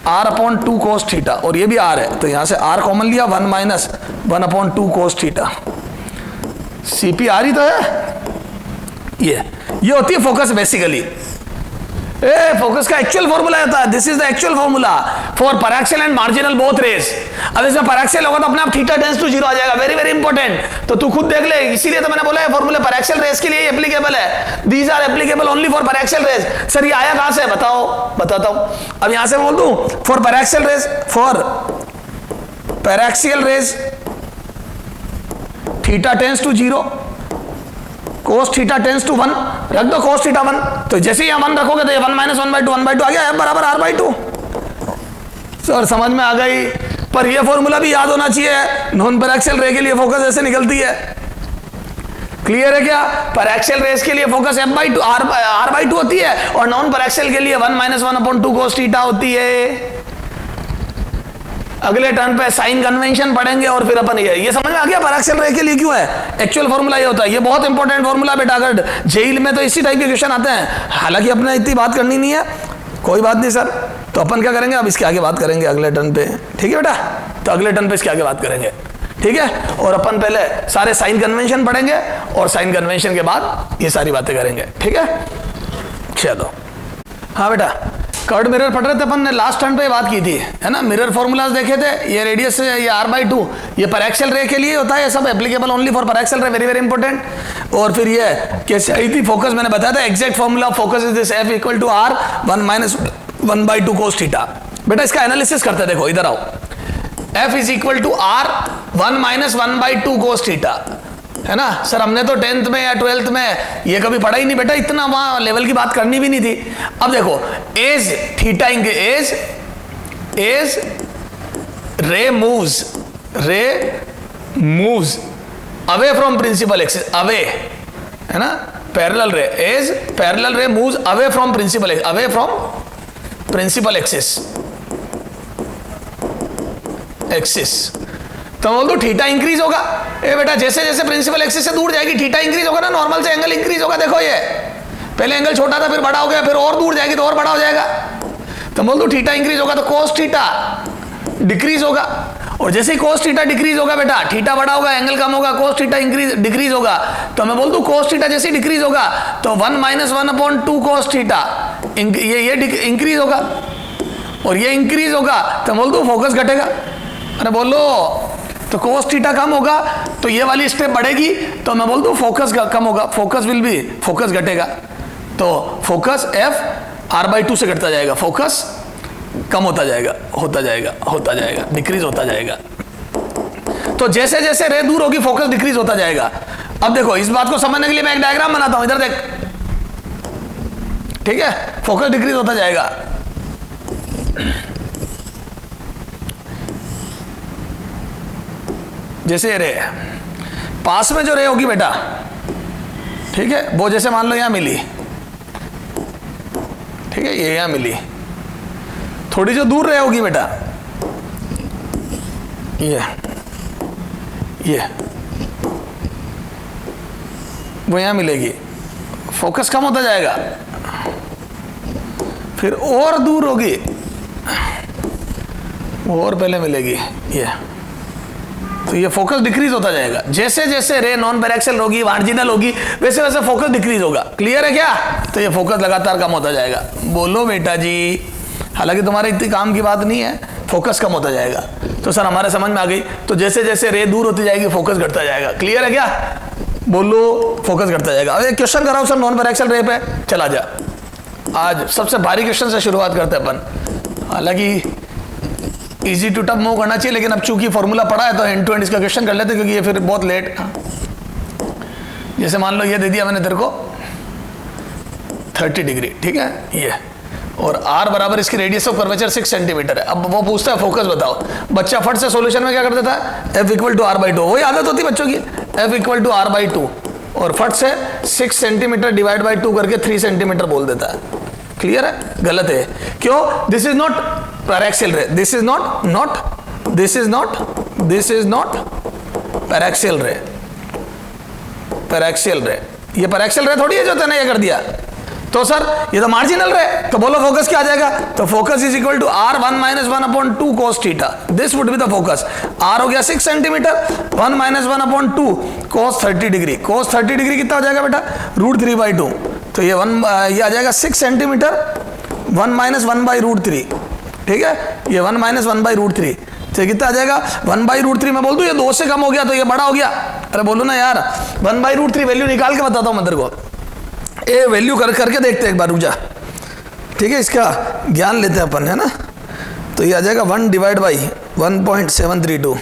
R/2 cos theta, और ये भी R है, तो यहां से R कॉमन लिया, 1 माइनस 1/2 cos थीटा, CP R ही तो है, ये होती है फोकस बेसिकली। फोकस का एक्चुअल फॉर्मूला होता है, this is the actual formula for paraxial and marginal both rays. अब इसमें पैराक्सियल होगा तो अपने आप थीटा टेंड्स टू 0 आ जाएगा, वेरी वेरी इंपॉर्टेंट। तो तू खुद देख ले, इसीलिए तो मैंने बोला है फॉर्मूला पैराक्सियल रेस के लिए एप्लीकेबल है, these are applicable only for paraxial rays. Sir ये आया कहां से, बताओ, बताता हूं। अब यहां से बोल दूं for paraxial rays, for paraxial rays theta tends to 0, cos theta tends to 1, रख दो cos थीटा 1, तो जैसे ही 1 रखोगे तो ये 1 माइनस 1/2 1/2 आ गया, F बराबर R/2। सर समझ में आ गई, पर ये फॉर्मूला भी याद होना चाहिए, नॉन पैराक्सियल रे के लिए फोकस ऐसे निकलती है। क्लियर है क्या? पैराक्सियल रेस के लिए फोकस F/2 R/2 होती है और नॉन पैराक्सियल के लिए 1 माइनस 1/2 cos थीटा होती है। अगले टर्न पे साइन कन्वेंशन पढ़ेंगे और फिर अपन ये समझ में आ गया पैराक्सियल रे के लिए क्यों है, एक्चुअल फॉर्मूला ये होता है। ये बहुत इंपॉर्टेंट फॉर्मूला बेटा, अगर जेईल में तो इसी टाइप के क्वेश्चन आते हैं। हालांकि अपने इतनी बात करनी नहीं है, कोई बात नहीं सर। तो अपन क्या करेंगे, अब इसके आगे बात करेंगे अगले टर्न पे, ठीक है बेटा? तो अगले टर्न पे इसके आगे बात करेंगे, ठीक है? और अपन पहले सारे साइन कन्वेंशन पढ़ेंगे और साइन कन्वेंशन के बाद ये सारी बातें करेंगे, ठीक है? चलो हाँ बेटा, कर्व्ड मिरर पढ़ रहे थे अपन ने, लास्ट टर्न पे बात की थी, है ना? मिरर फॉर्मूलाज देखे थे, ये रेडियस है, ये R/2, ये पैराक्सियल रे के लिए होता है, ये सब एप्लीकेबल ओनली फॉर पैराक्सियल रे, वेरी वेरी इंपॉर्टेंट। और फिर ये कैसे आई थी फोकस, मैंने बताया था exact formula of focus is this, F equal to R 1 minus 1/2 cos theta. बेटा इसका एनालिसिस करते हैं, देखो इधर आओ। F is equal to R 1 minus 1/2 cos theta, है ना? सर हमने तो 10th में या 12th में ये कभी पढ़ा ही नहीं बेटा, इतना वहां लेवल की बात करनी भी नहीं थी। अब देखो as theta as ray moves away from principal axis, away, है ना? Parallel ray, as parallel ray moves away from principal axis, तो बोल दो थीटा इंक्रीज होगा। ए बेटा जैसे जैसे प्रिंसिपल एक्सिस से दूर जाएगी थीटा इंक्रीज होगा ना, नॉर्मल से एंगल इंक्रीज होगा। देखो ये पहले एंगल छोटा था, फिर बड़ा हो गया, फिर और दूर जाएगी तो और बड़ा हो जाएगा। तो बोल दो थीटा इंक्रीज होगा तो cos थीटा डिक्रीज होगा, और जैसे ही cos थीटा डिक्रीज होगा बेटा, थीटा बड़ा होगा, एंगल कम होगा, cos थीटा डिक्रीज होगा। तो मैं बोल दूं cos थीटा जैसे ही डिक्रीज होगा तो 1 माइनस 1/2 cos थीटा ये इंक्रीज होगा, और ये इंक्रीज होगा तो बोल दो फोकस घटेगा। अरे बोलो, तो cos थीटा कम होगा तो ये वाली स्टेप बढ़ेगी, तो मैं बोल दूं फोकस कम होगा, फोकस घटेगा। तो फोकस F R/2 से घटता जाएगा, फोकस कम होता जाएगा, डिक्रीज होता जाएगा। तो जैसे जैसे रे दूर होगी फोकस डिक्रीज होता जाएगा। अब देखो इस बात को समझने के लिए मैं एक डायग्राम बनाता हूं, इधर देख, ठीक है? फोकस डिक्रीज होता जाएगा। जैसे ये रे पास में जो रे होगी बेटा, ठीक है, वो जैसे मान लो यहां मिली, ठीक है, ये यहां मिली, थोड़ी जो दूर रे होगी बेटा, ये वो यहां मिलेगी, फोकस कम होता जाएगा। फिर और दूर होगी, वो और पहले मिलेगी, ये, तो ये फोकस डिक्रीज होता जाएगा। जैसे जैसे रे नॉन पैराक्सियल होगी, मार्जिनल होगी, वैसे वैसे फोकस डिक्रीज होगा। क्लियर है क्या? तो ये फोकस लगातार कम होता जाएगा। बोलो बेटा जी, हालांकि तुम्हारे इतनी काम की बात नहीं है, फोकस कम होता जाएगा। तो सर हमारे समझ में आ गई, तो जैसे जैसे रे दूर होती जाएगी फोकस घटता जाएगा। क्लियर है क्या? बोलो, फोकस घटता जाएगा। अब एक क्वेश्चन कराओ सर नॉन पैराक्सियल रे पे, चला जा। आज सबसे भारी क्वेश्चन से शुरुआत करते हैं अपन, हालांकि इजी टू टफ मूव करना चाहिए, लेकिन अब चूंकि फॉर्मूला पड़ा है तो एंड टू एंड इसका क्वेश्चन कर लेते, क्योंकि ये फिर बहुत लेट। जैसे मान लो ये दे दिया मैंने तेरे को 30 डिग्री, ठीक है, ये, और R बराबर इसकी रेडियस ऑफ कर्वेचर 6 सेंटीमीटर है। अब वो पूछता है फोकस बताओ, बच्चा फट से सॉल्यूशन में क्या कर देता है, F इक्वल टू R/2, वही आदत होती है बच्चों की, F इक्वल टू R/2, और फट से 6 सेंटीमीटर डिवाइड बाई 2 करके 3 सेंटीमीटर बोल देता है। क्लियर है? गलत है। क्यों? दिस इज नॉट पैराक्सियल रे, दिस इज नॉट पैराक्सियल रे, ये पैराक्सियल रे थोड़ी है जो तूने ये कर दिया। तो सर ये तो मार्जिनल रे, तो बोलो फोकस क्या आ जाएगा? तो focus is equal to R 1 minus 1/2 cos theta, this would be the focus. R हो गया 6 सेंटीमीटर, 1 माइनस 1/2 cos 30 डिग्री, कितना हो जाएगा बेटा? √3/2, तो ये आ जाएगा 6 सेंटीमीटर 1 माइनस 1/√3, ठीक है, ये 1 माइनस 1/√3, तो कितना आ जाएगा 1/√3। मैं बोल दूं ये 2 से कम हो गया तो ये बड़ा हो गया। अरे बोलो ना यार, 1/√3 वैल्यू निकाल के बताता हूं मैं तेरे को, ये वैल्यू करके देखते हैं एक बार, रुक जा, ठीक है, इसका ज्ञान लेते हैं अपन, है ना। तो ये आ जाएगा 1 डिवाइड बाई 1.732,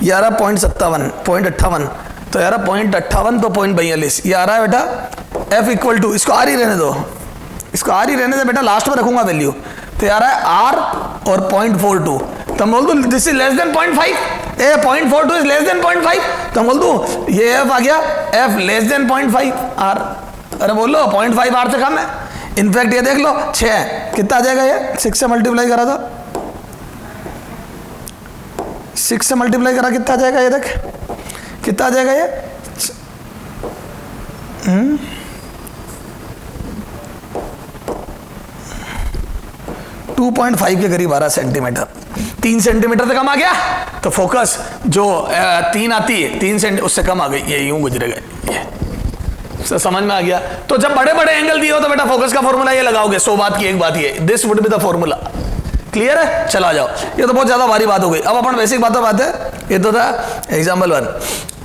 ये आ रहा 0.58, तो यार 0.58 तो 0.42 ये आ रहा है बेटा। एफ इक्वल टू, इसको आर ही रहने दो, इसको आर ही रहने दे बेटा, लास्ट में रखूंगा वैल्यू, तो यार है आर और 0.42, तो बोल दो this is less than 0.5, A 0.42 is less than 0.5, तो बोल दो ये एफ आ गया, एफ लेस देन 0.5 आर। अरे बोलो 0.5 आर से कम है। इनफैक्ट ये देख लो 6 कितना आ जाएगा, ये 6 से मल्टीप्लाई करा था, 6 से मल्टीप्लाई करा कितना आ जाएगा, ये देख कितना आ जाएगा, ये 2.5 के करीब 12 सेंटीमीटर, 3 सेंटीमीटर से कम आ गया। तो फोकस जो 3 आती है 3 सेंटीमीटर उससे कम आ गई, ये यूं गुजरे गए, ये समझ में आ गया। तो जब बड़े बड़े एंगल दिए हो तो बेटा फोकस का फॉर्मूला ये लगाओगे, 100 बात की एक बात ये, this would be the formula. Clear है, चला जाओ, ये तो बहुत ज्यादा भारी बात हो गई। अब अपन बेसिक बातों बात है, ये तो था एग्जाम्पल 1।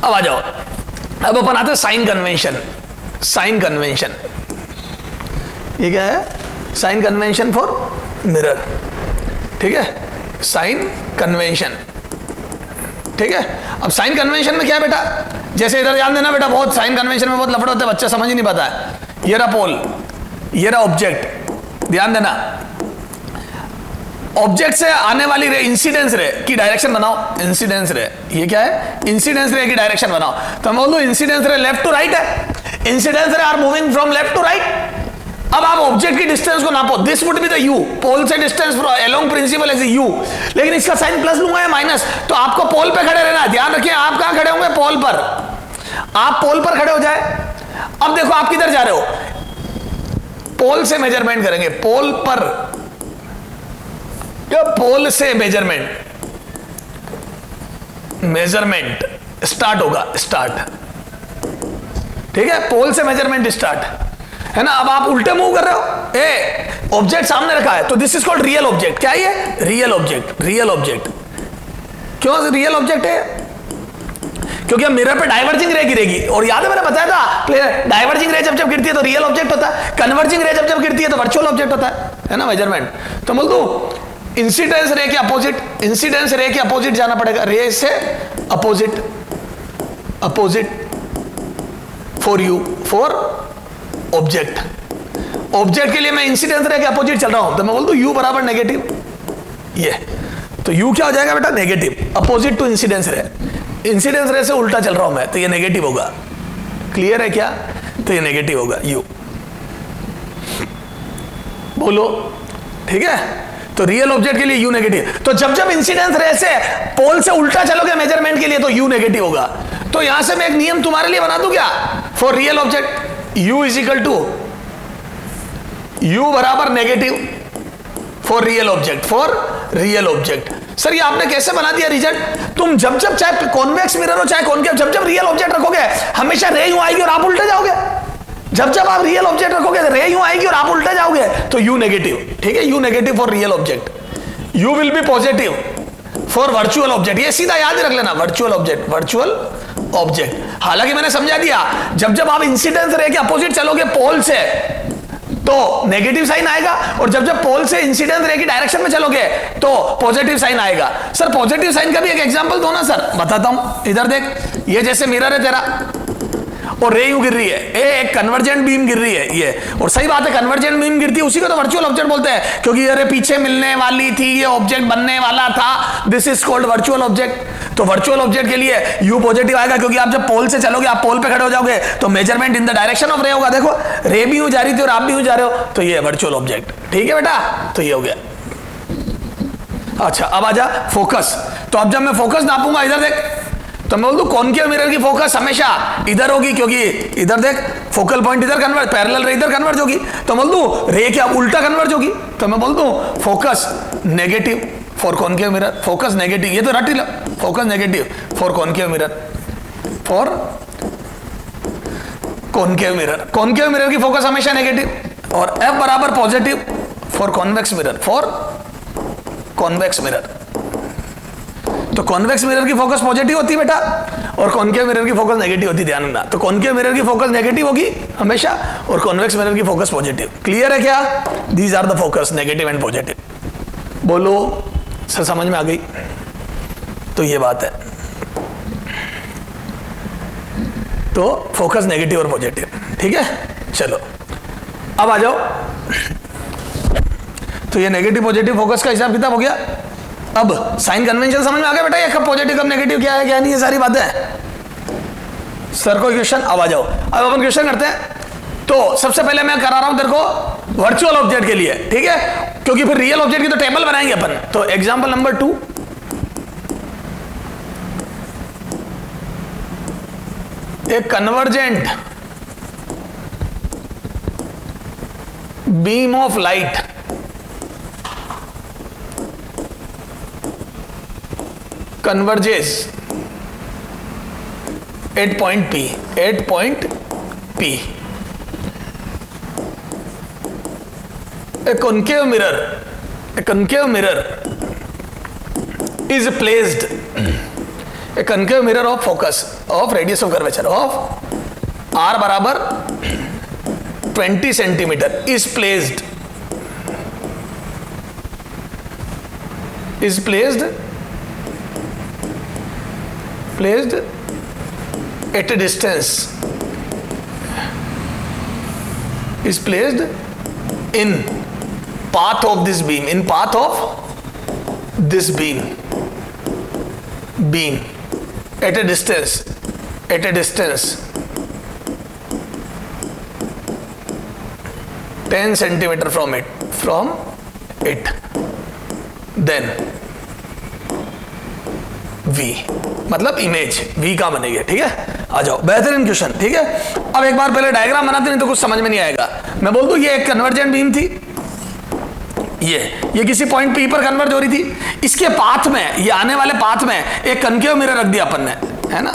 अब आ जाओ, अब अपन आते हैं साइन कन्वेंशन। साइन कन्वेंशन ये क्या है, साइन कन्वेंशन फॉर मिरर, ठीक है, साइन कन्वेंशन, ठीक है। अब साइन कन्वेंशन में क्या है बेटा, जैसे इधर ध्यान देना बेटा, बहुत साइन कन्वेंशन में बहुत लफड़े होते हैं, बच्चा समझ ही नहीं पाता है। ये रहा पोल, ये रहा ऑब्जेक्ट, ध्यान देना, ऑब्जेक्ट से आने वाली रे, इंसिडेंस रे की डायरेक्शन बनाओ, इंसिडेंस रे, ये क्या है, इंसिडेंस रे की डायरेक्शन बनाओ। तो मैं बोल दूं incidence ray left to right है, incidence ray are moving from left to right. अब आप ऑब्जेक्ट की डिस्टेंस को नापो, this would be the U, pole से distance along principal as U, लेकिन इसका साइन प्लस लूंगा या माइनस, तो आपको पोल पे खड़े रहना है। ध्यान रखिए, आप कहां खड़े होंगे, पोल पर, आप पोल पर खड़े हो जाए। अब देखो आप किधर जा रहे हो, पोल से मेजरमेंट करेंगे, पोल पर, पोल से मेजरमेंट स्टार्ट होगा, स्टार्ट, ठीक है, पोल से मेजरमेंट स्टार्ट है ना। अब आप उल्टे मूव कर रहे हो, ए ऑब्जेक्ट सामने रखा है, तो this is called real object. क्या है, रियल ऑब्जेक्ट, रियल ऑब्जेक्ट। क्यों रियल ऑब्जेक्ट है, क्योंकि अब मिरर पे डाइवर्जिंग रे गिरेगी, और याद है मैंने बताया था डाइवर्जिंग रे जब गिरती है तो रियल ऑब्जेक्ट होता है, कन्वर्जिंग रे जब गिरती है तो वर्चुअल ऑब्जेक्ट होता है ना, मेजरमेंट। तो बोल दो इंसिडेंस रे के अपोजिट, इंसिडेंस रे के अपोजिट जाना पड़ेगा, रे से opposite, opposite for you, for object, object के लिए मैं इंसिडेंस रे के अपोजिट चल रहा हूं, तो मैं बोल दूं यू बराबर नेगेटिव, ये तो यू क्या हो जाएगा बेटा, negative, opposite to incidence ray, incidence ray से उल्टा चल रहा हूं मैं, तो ये नेगेटिव होगा। क्लियर है क्या, तो ये नेगेटिव होगा यू, बोलो, ठीक है। तो रियल ऑब्जेक्ट के लिए यू नेगेटिव, तो जब जब इंसिडेंस रे से पोल से उल्टा चलोगे मेजरमेंट के लिए तो यू नेगेटिव होगा। तो यहां से मैं एक नियम तुम्हारे लिए बना दूं क्या, for real object U is equal to U बराबर negative for real object, for real object. Sir ये आपने कैसे बना दिया रिजल्ट, तुम जब जब चाहे कॉन्वेक्स मिरर हो चाहे कॉनकेव, जब जब रियल ऑब्जेक्ट रखोगे हमेशा रे यूं आएगी और आप उल्टे जाओगे, जब जब आप रियल ऑब्जेक्ट रखोगे रे यूं आएगी और आप उल्टे जाओगे, तो यू नेगेटिव, ठीक है, you negative for real object, you will be positive for virtual object. ये सीधा याद रख लेना, वर्चुअल ऑब्जेक्ट, वर्चुअल ऑब्जेक्ट। हालांकि मैंने समझा दिया, जब जब आप इंसिडेंस रे के अपोजिट चलोगे पोल से तो नेगेटिव साइन आएगा, और जब जब पोल से इंसिडेंस रे की डायरेक्शन में चलोगे तो पॉजिटिव साइन आएगा। सर पॉजिटिव साइन का भी एक एग्जांपल दो ना सर, बताता हूं, इधर देख, ये जैसे मिरर है तेरा और रे यूं गिर रही है, एक कन्वर्जेंट बीम गिर रही है ये, और सही बात है कन्वर्जेंट बीम गिरती है उसी को तो वर्चुअल ऑब्जेक्ट बोलते हैं, क्योंकि ये पीछे मिलने वाली थी, ये ऑब्जेक्ट बनने वाला था, this is called virtual object. तो वर्चुअल ऑब्जेक्ट के लिए यू पॉजिटिव आएगा, क्योंकि आप जब पोल से चलोगे, आप पोल पे खड़े हो जाओगे तो measurement in the direction of रे होगा। देखो रे भी यूं जा रही थी और आप भी यूं जा रहे हो, तो ये वर्चुअल ऑब्जेक्ट, ठीक है बेटा, तो ये हो गया। अच्छा अब आजा फोकस, तो अब जब मैं फोकस नापूंगा, इधर देख, तो मैं बोल दूं कॉनकेव मिरर की फोकस हमेशा इधर होगी, क्योंकि इधर देख फोकल पॉइंट इधर कन्वर्ज, पैरेलल रे इधर कन्वर्ज होगी, तो बोल दूं रे क्या उल्टा कन्वर्ज होगी, तो मैं बोल दूं focus negative for concave mirror, focus negative, ये तो रट ही लो, focus negative for concave mirror, for concave mirror, concave mirror की फोकस हमेशा नेगेटिव, और एफ बराबर positive for convex mirror, for convex mirror. तो कॉन्वेक्स मिरर की फोकस पॉजिटिव होती है बेटा, और कॉनकेव मिरर की फोकस नेगेटिव होती है, ध्यान रखना। तो कॉनकेव मिरर की फोकस नेगेटिव होगी हमेशा, और कॉन्वेक्स मिरर की फोकस पॉजिटिव। क्लियर है क्या? These are the focus, negative and positive. बोलो सर, समझ में आ गई? तो ये बात है। तो फोकस नेगेटिव और पॉजिटिव, ठीक है। चलो अब आ जाओ। तो ये नेगेटिव पॉजिटिव फोकस का हिसाब किताब हो गया। अब साइन कन्वेंशन समझ में आ गया बेटा, ये कब पॉजिटिव कब नेगेटिव, क्या है क्या नहीं, ये सारी बातें। सर कोई क्वेश्चन? अब आ जाओ, अब अपन क्वेश्चन करते हैं। तो सबसे पहले मैं करा रहा हूं तेरे को वर्चुअल ऑब्जेक्ट के लिए, ठीक है, क्योंकि फिर रियल ऑब्जेक्ट की तो टेबल बनाएंगे अपन। तो एग्जांपल नंबर 2, एक convergent beam of light converges at point P, at point P. A concave mirror is placed, a concave mirror of focus of radius of curvature of r बराबर 20 centimetre is placed at a distance, is placed in path of this beam, in path of this beam at a distance 10 centimeter from it, then V, मतलब इमेज V का बनेगी, ठीक है। आ जाओ, बेहतरीन क्वेश्चन, ठीक है। अब एक बार पहले डायग्राम बनाते, नहीं तो कुछ समझ में नहीं आएगा। मैं बोल दूं ये एक कन्वर्जेंट बीम थी, ये किसी पॉइंट P पर कन्वर्ज हो रही थी। इसके पाथ में, ये आने वाले पाथ में एक कनकेव मिरर रख दिया अपन ने, है ना।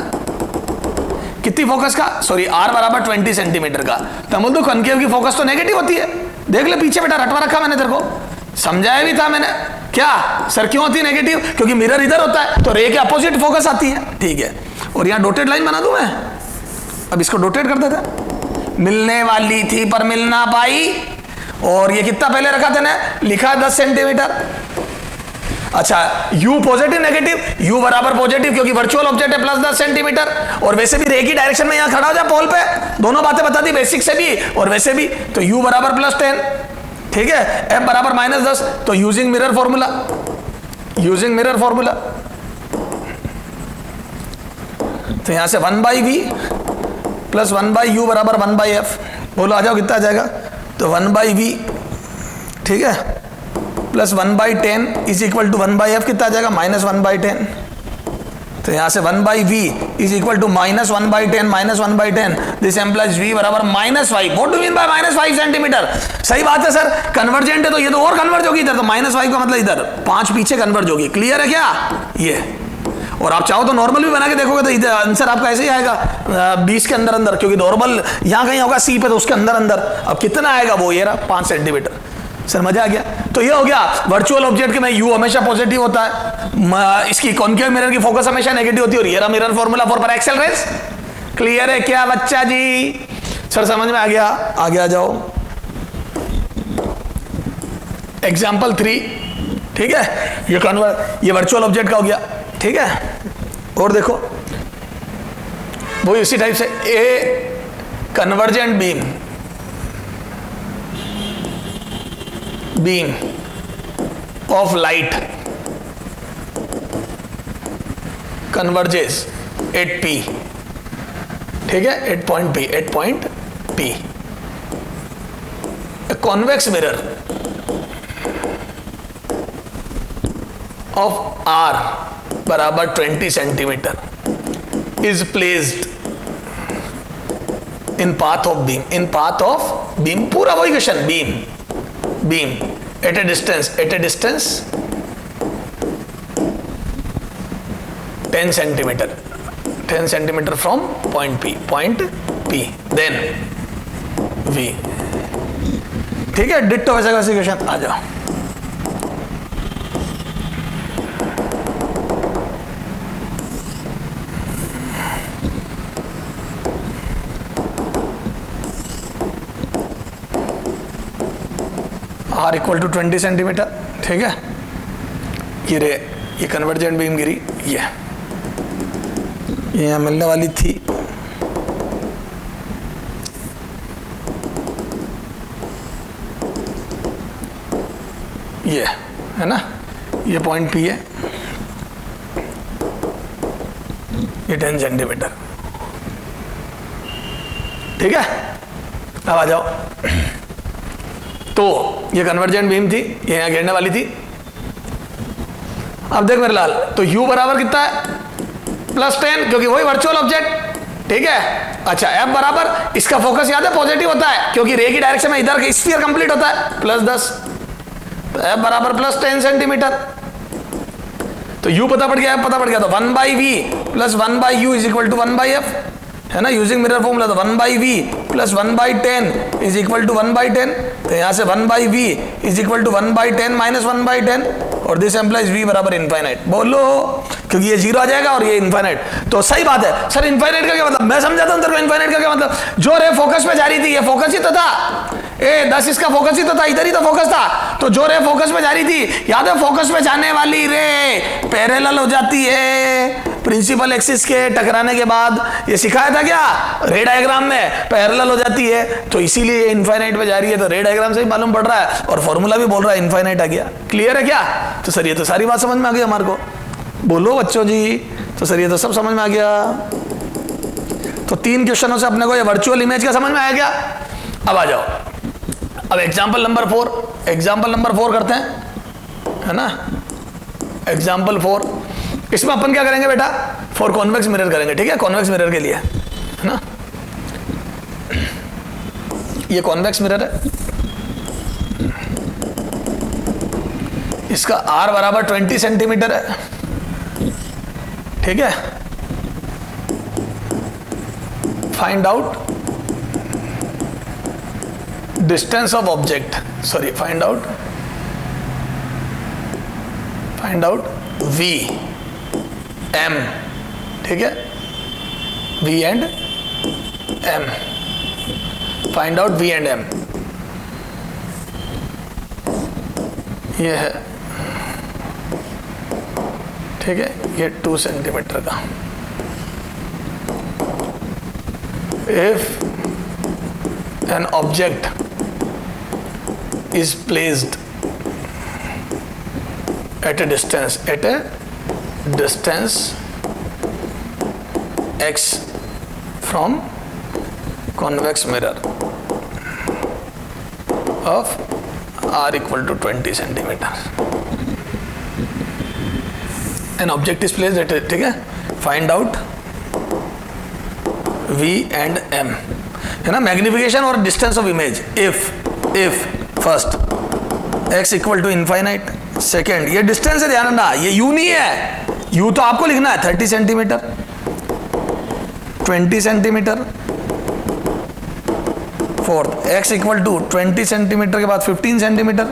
कितनी फोकस का? सॉरी, R बराबर 20 सेंटीमीटर का। तो बोल दो कनकेव की फोकस तो नेगेटिव होती है। देख ले पीछे बेटा, रटवा रखा मैंने तेरे को, समझाया भी था मैंने। क्या सर, क्यों होती है नेगेटिव? क्योंकि मिरर इधर होता है, तो रे के अपोजिट फोकस आती है, ठीक है। और यहां डॉटेड लाइन बना दूं मैं, अब इसको डॉटेड कर देता। मिलने वाली थी पर मिल ना पाई, और ये कितना पहले रखा था ना, लिखा 10 सेंटीमीटर। अच्छा, U पॉजिटिव नेगेटिव, U बराबर पॉजिटिव क्योंकि वर्चुअल ऑब्जेक्ट है, +10 सेंटीमीटर। और वैसे भी रे की डायरेक्शन में यहां खड़ा हो जा पोल पे, दोनों बातें बता दी बेसिक से भी और वैसे भी। तो U बराबर +10, ठीक है, F बराबर -10। तो यूजिंग मिरर फॉर्मूला, तो यहां से 1/V प्लस 1/U बराबर 1/F। बोलो आ जाओ, कितना आ जाएगा? तो 1/V, ठीक है, plus 1/10 is equal to 1/F, कितना आ जाएगा? -1/10। तो यहां से 1/V is equal to -1/10 this implies V बराबर -5। What do mean by -5 centimetre? सही बात है सर, कन्वर्जेंट है तो ये तो और कन्वर्ज होगी इधर, तो -5 का मतलब इधर 5 पीछे कन्वर्ज होगी। क्लियर है क्या? ये, और आप चाहो तो नॉर्मल भी बना के देखोगे तो इधर आंसर आपका ऐसे ही आएगा 20 के अंदर, क्योंकि नॉर्मल यहां कहीं होगा C पे, तो उसके अंदर। अब कितना आएगा वो, ये रहा 5 सेंटीमीटर। सर मजा आ गया। तो ये हो गया वर्चुअल ऑब्जेक्ट के में U हमेशा पॉजिटिव होता है, इसकी कॉनकेव मिरर की फोकस हमेशा नेगेटिव होती है, और ये रहा mirror formula for paraxial rays. Clear है क्या बच्चा जी? सर समझ में आ गया? आगे आ जाओ, एग्जाम्पल 3, ठीक है। ये वर्चुअल ऑब्जेक्ट का हो गया, ठीक है। और देखो वो इसी टाइप से a convergent beam of light converges at P, ठीक है, at point P। Convex mirror of R बराबर 20 centimetre is placed in path of beam, पूरा वही question, beam at a distance 10 centimeter from point P, then V। ठीक है, डिट्टो वैसे का इक्वेशन। आ जाओ, R इक्वल टू 20 सेंटीमीटर, ठीक है। ये कन्वर्जेंट बीम गिरी, ये यहाँ मिलने वाली थी, ये है ना, ये पॉइंट P है, ये 10 सेंटीमीटर, ठीक है। अब आ जाओ, तो ये कन्वर्जेंट बीम थी, ये यहां गिरने वाली थी। अब देख मेरे लाल, तो U बराबर कितना है, +10, क्योंकि वही वर्चुअल ऑब्जेक्ट, ठीक है। अच्छा, F बराबर, इसका फोकस याद है पॉजिटिव होता है, क्योंकि रे की डायरेक्शन में इधर स्फीयर कंप्लीट होता है, +10, तो F बराबर +10 सेंटीमीटर। तो U पता पड़ गया, F पता पड़ गया, तो 1/V + 1/U is equal to 1/F, है ना, यूजिंग मिरर फॉर्मूला। तो 1/V + 1/10 इज इक्वल टू 1/10, तो यहां से 1/V is equal to 1/10 minus 1/10, और दिस एम्प्लाइज V बराबर इनफाइनाइट। बोलो, क्योंकि ये 0 आ जाएगा और ये इनफाइनाइट, तो सही बात है। सर इनफाइनाइट का क्या मतलब, मैं समझाता हूं तेरे को इनफाइनाइट का क्या मतलब। जो रे फोकस पे जा रही थी, ये फोकस ही तो था, 10 इसका फोकस ही तो था, इधर ही तो फोकस था। तो जो रे फोकस पे जा रही थी, याद है फोकस पे जाने वाली रे पैरेलल हो जाती है प्रिंसिपल एक्सिस के टकराने के बाद, ये सिखाया था क्या रे डायग्राम में, पैरेलल हो जाती है, तो इसीलिए इनफाइनाइट पे जा रही है। तो रे डायग्राम से ही मालूम पड़ रहा है, और फॉर्मूला भी बोल रहा है इनफाइनाइट आ गया। क्लियर है क्या? तो सर ये तो सारी बात समझ में आ गई हमारे को। बोलो बच्चों जी, तो सर ये तो सब समझ में आ गया। तो 3 क्वेश्चनों से अपने को ये वर्चुअल इमेज का समझ में आया क्या? अब आ जाओ, अब एग्जाम्पल नंबर 4 करते हैं, है ना। एग्जाम्पल 4, इसमें अपन क्या करेंगे बेटा, फॉर कॉन्वेक्स मिरर करेंगे, ठीक है, कॉन्वेक्स मिरर के लिए, है ना। ये कॉन्वेक्स मिरर है, इसका R बराबर 20 सेंटीमीटर है, ठीक है। Find out distance of object, sorry find out V M, ठीक है, V and M, find out V and M, ये है, ठीक है, ये 2 सेंटीमीटर का। If an object is placed at a distance x from convex mirror of R equal to 20 centimeter. An object is placed at a, ठीक है, find out V and M, है ना, मैग्निफिकेशन और distance of image. If first x equal to infinite, second ये डिस्टेंस है, ध्यान रखना, ये u नहीं है, u तो आपको लिखना है 30 centimetre, 20 centimetre, fourth x equal to 20 centimetre के बाद 15 centimetre,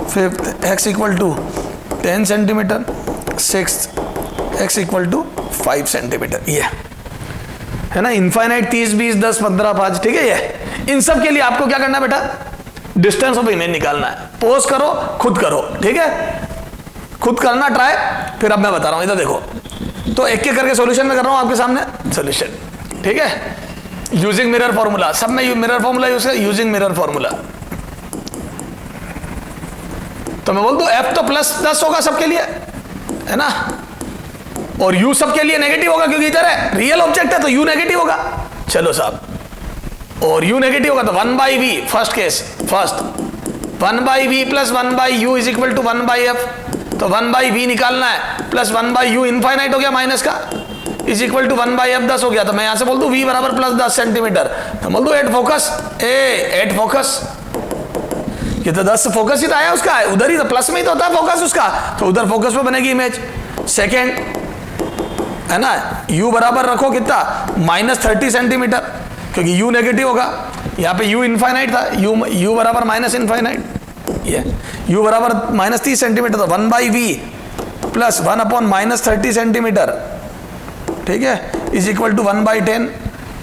fifth x equal to 10 centimetre, sixth x equal to 5 centimetre, ये है ना। इनफाइनाइट 30, 20, 10, 15, 5, ठीक है। ये इन सब के लिए आपको क्या करना है बेटा, डिस्टेंस ऑफ इमेज निकालना है। पोज करो, खुद करो, ठीक है, खुद करना ट्राई, फिर अब मैं बता रहा हूं, इधर देखो। तो एक एक करके सॉल्यूशन में कर रहा हूं आपके सामने सॉल्यूशन, ठीक है। यूजिंग मिरर फॉर्मूला, सब में मिरर फॉर्मूला यूज कर, यूजिंग मिरर फॉर्मूला। तो मैं बोल दूं F तो +10 होगा सबके लिए, है ना, और U सबके लिए नेगेटिव होगा, क्योंकि इधर है रियल ऑब्जेक्ट है, तो U नेगेटिव होगा। चलो साहब, और U नेगेटिव होगा तो 1/V, first case, first 1/V + 1/U is equal to 1/F, तो 1/V निकालना है, प्लस 1/U इनफाइनाइट हो गया माइनस का, इज इक्वल टू 1/F 10 हो गया। तो मैं यहां से बोल दूं V बराबर +10 सेंटीमीटर, तो बोल दूं एट फोकस, एट फोकस, ये तो 10 फोकस ही तो आया उसका, उधर ही तो प्लस में ही तो होता है फोकस उसका, तो उधर फोकस पे बनेगी इमेज। सेकेंड है ना, U बराबर रखो कितना, -30 सेंटीमीटर, क्योंकि U नेगेटिव होगा, यहाँ पे u इनफाइनाइट था, u बराबर माइनस इनफाइनाइट, ये u बराबर माइनस 30 सेंटीमीटर, तो 1/v प्लस 1/-30 सेंटीमीटर, ठीक है, इज इक्वल टू 1/10।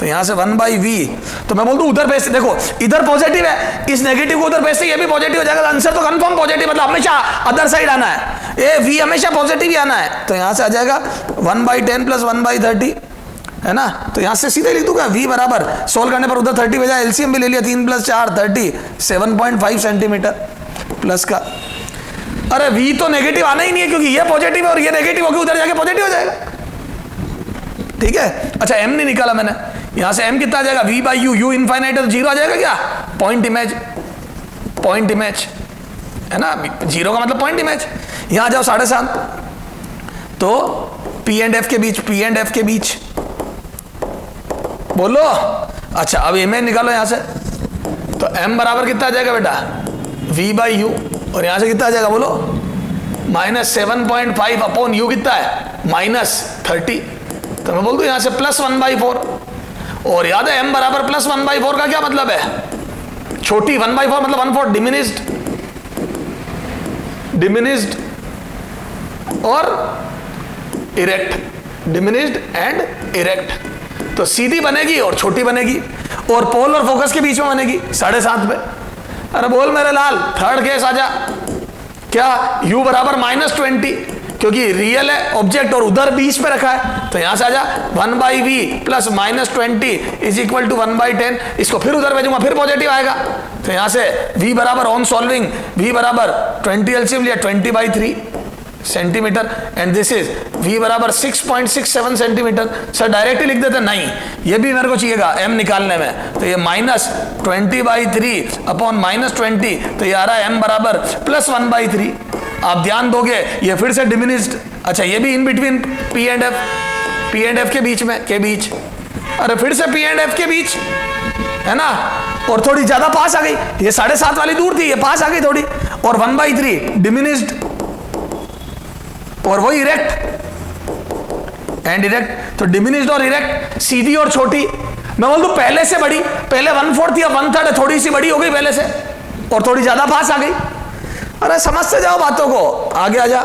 तो यहां से 1/v, तो मैं बोल दूं उधर भेजते, देखो इधर पॉजिटिव है, इस नेगेटिव को उधर भेजते ये भी पॉजिटिव हो जाएगा, आंसर तो कंफर्म पॉजिटिव, मतलब हमेशा अदर साइड आना है, ये v हमेशा पॉजिटिव ही आना है। तो यहां से आ जाएगा 1/10 प्लस 1/30, है ना। तो यहां से सीधे लिख दूंगा v बराबर, सोल्व करने पर उधर 30 भेजा, एलसीएम भी ले लिया, 3 + 4 30, 7.5 सेंटीमीटर प्लस का। अरे v तो नेगेटिव आना ही नहीं है क्योंकि ये पॉजिटिव है और ये नेगेटिव होकर उधर जाके पॉजिटिव हो जाएगा, ठीक है। अच्छा m नहीं निकाला मैंने, यहां से m कितना आ जाएगा, v/u, u इनफाइनाइट है तो 0 आ जाएगा क्या, पॉइंट इमेज, है ना, 0 का मतलब पॉइंट इमेज। यहां जाओ 7.5, तो p एंड f के बीच बोलो। अच्छा अब इमेज निकालो यहां से, तो m बराबर कितना आ जाएगा बेटा, v/u, और यहां से कितना आ जाएगा बोलो, -7.5 अपॉन u कितना है, -30। तो मैं बोल दूं यहां से +1/4, और याद है m बराबर +1/4 का क्या मतलब है, छोटी 1/4 मतलब 1/4, डिमिनिस्ड और इरेक्ट, डिमिनिस्ड एंड इरेक्ट। तो सीधी बनेगी और छोटी बनेगी, और पोल और फोकस के बीच में बनेगी 7.5 पे। अरे बोल मेरे लाल, थर्ड केस आजा, क्या u बराबर -20, क्योंकि रियल है ऑब्जेक्ट और उधर बीच पे रखा है, तो यहां से आजा 1/v plus -20 is equal to 1/10, इसको फिर उधर भेजूंगा फिर पॉजिटिव आएगा। तो यहां से v बराबर ऑन सॉल्विंग, v बराबर 20 एलसीएम लिया 20/3 centimetre, and this is v बराबर 6.67 सेंटीमीटर। सर डायरेक्टली लिख देते, नहीं ये भी मेरे को चाहिएगा m निकालने में, तो ये -20/3 अपॉन -20, तो ये आ रहा है m बराबर +1/3। आप ध्यान दोगे ये फिर से डिमिनिस्ड, अच्छा ये भी in between p and f के बीच, अरे फिर से p एंड f के बीच, है ना, और थोड़ी ज्यादा पास आ गई, ये 7.5 वाली दूर थी, ये पास आ गई थोड़ी, और 1/3 डिमिनिस्ड, और वो इरेक्ट एंड इरेक्ट। तो डिमिनिस्ड और इरेक्ट, सीधी और छोटी, मैं बोल दूं पहले से बड़ी, पहले 1/4 थी अब 1/3 है, थोड़ी सी बड़ी हो गई पहले से, और थोड़ी ज्यादा पास आ गई। अरे समझते जाओ बातों को, आगे आ जा।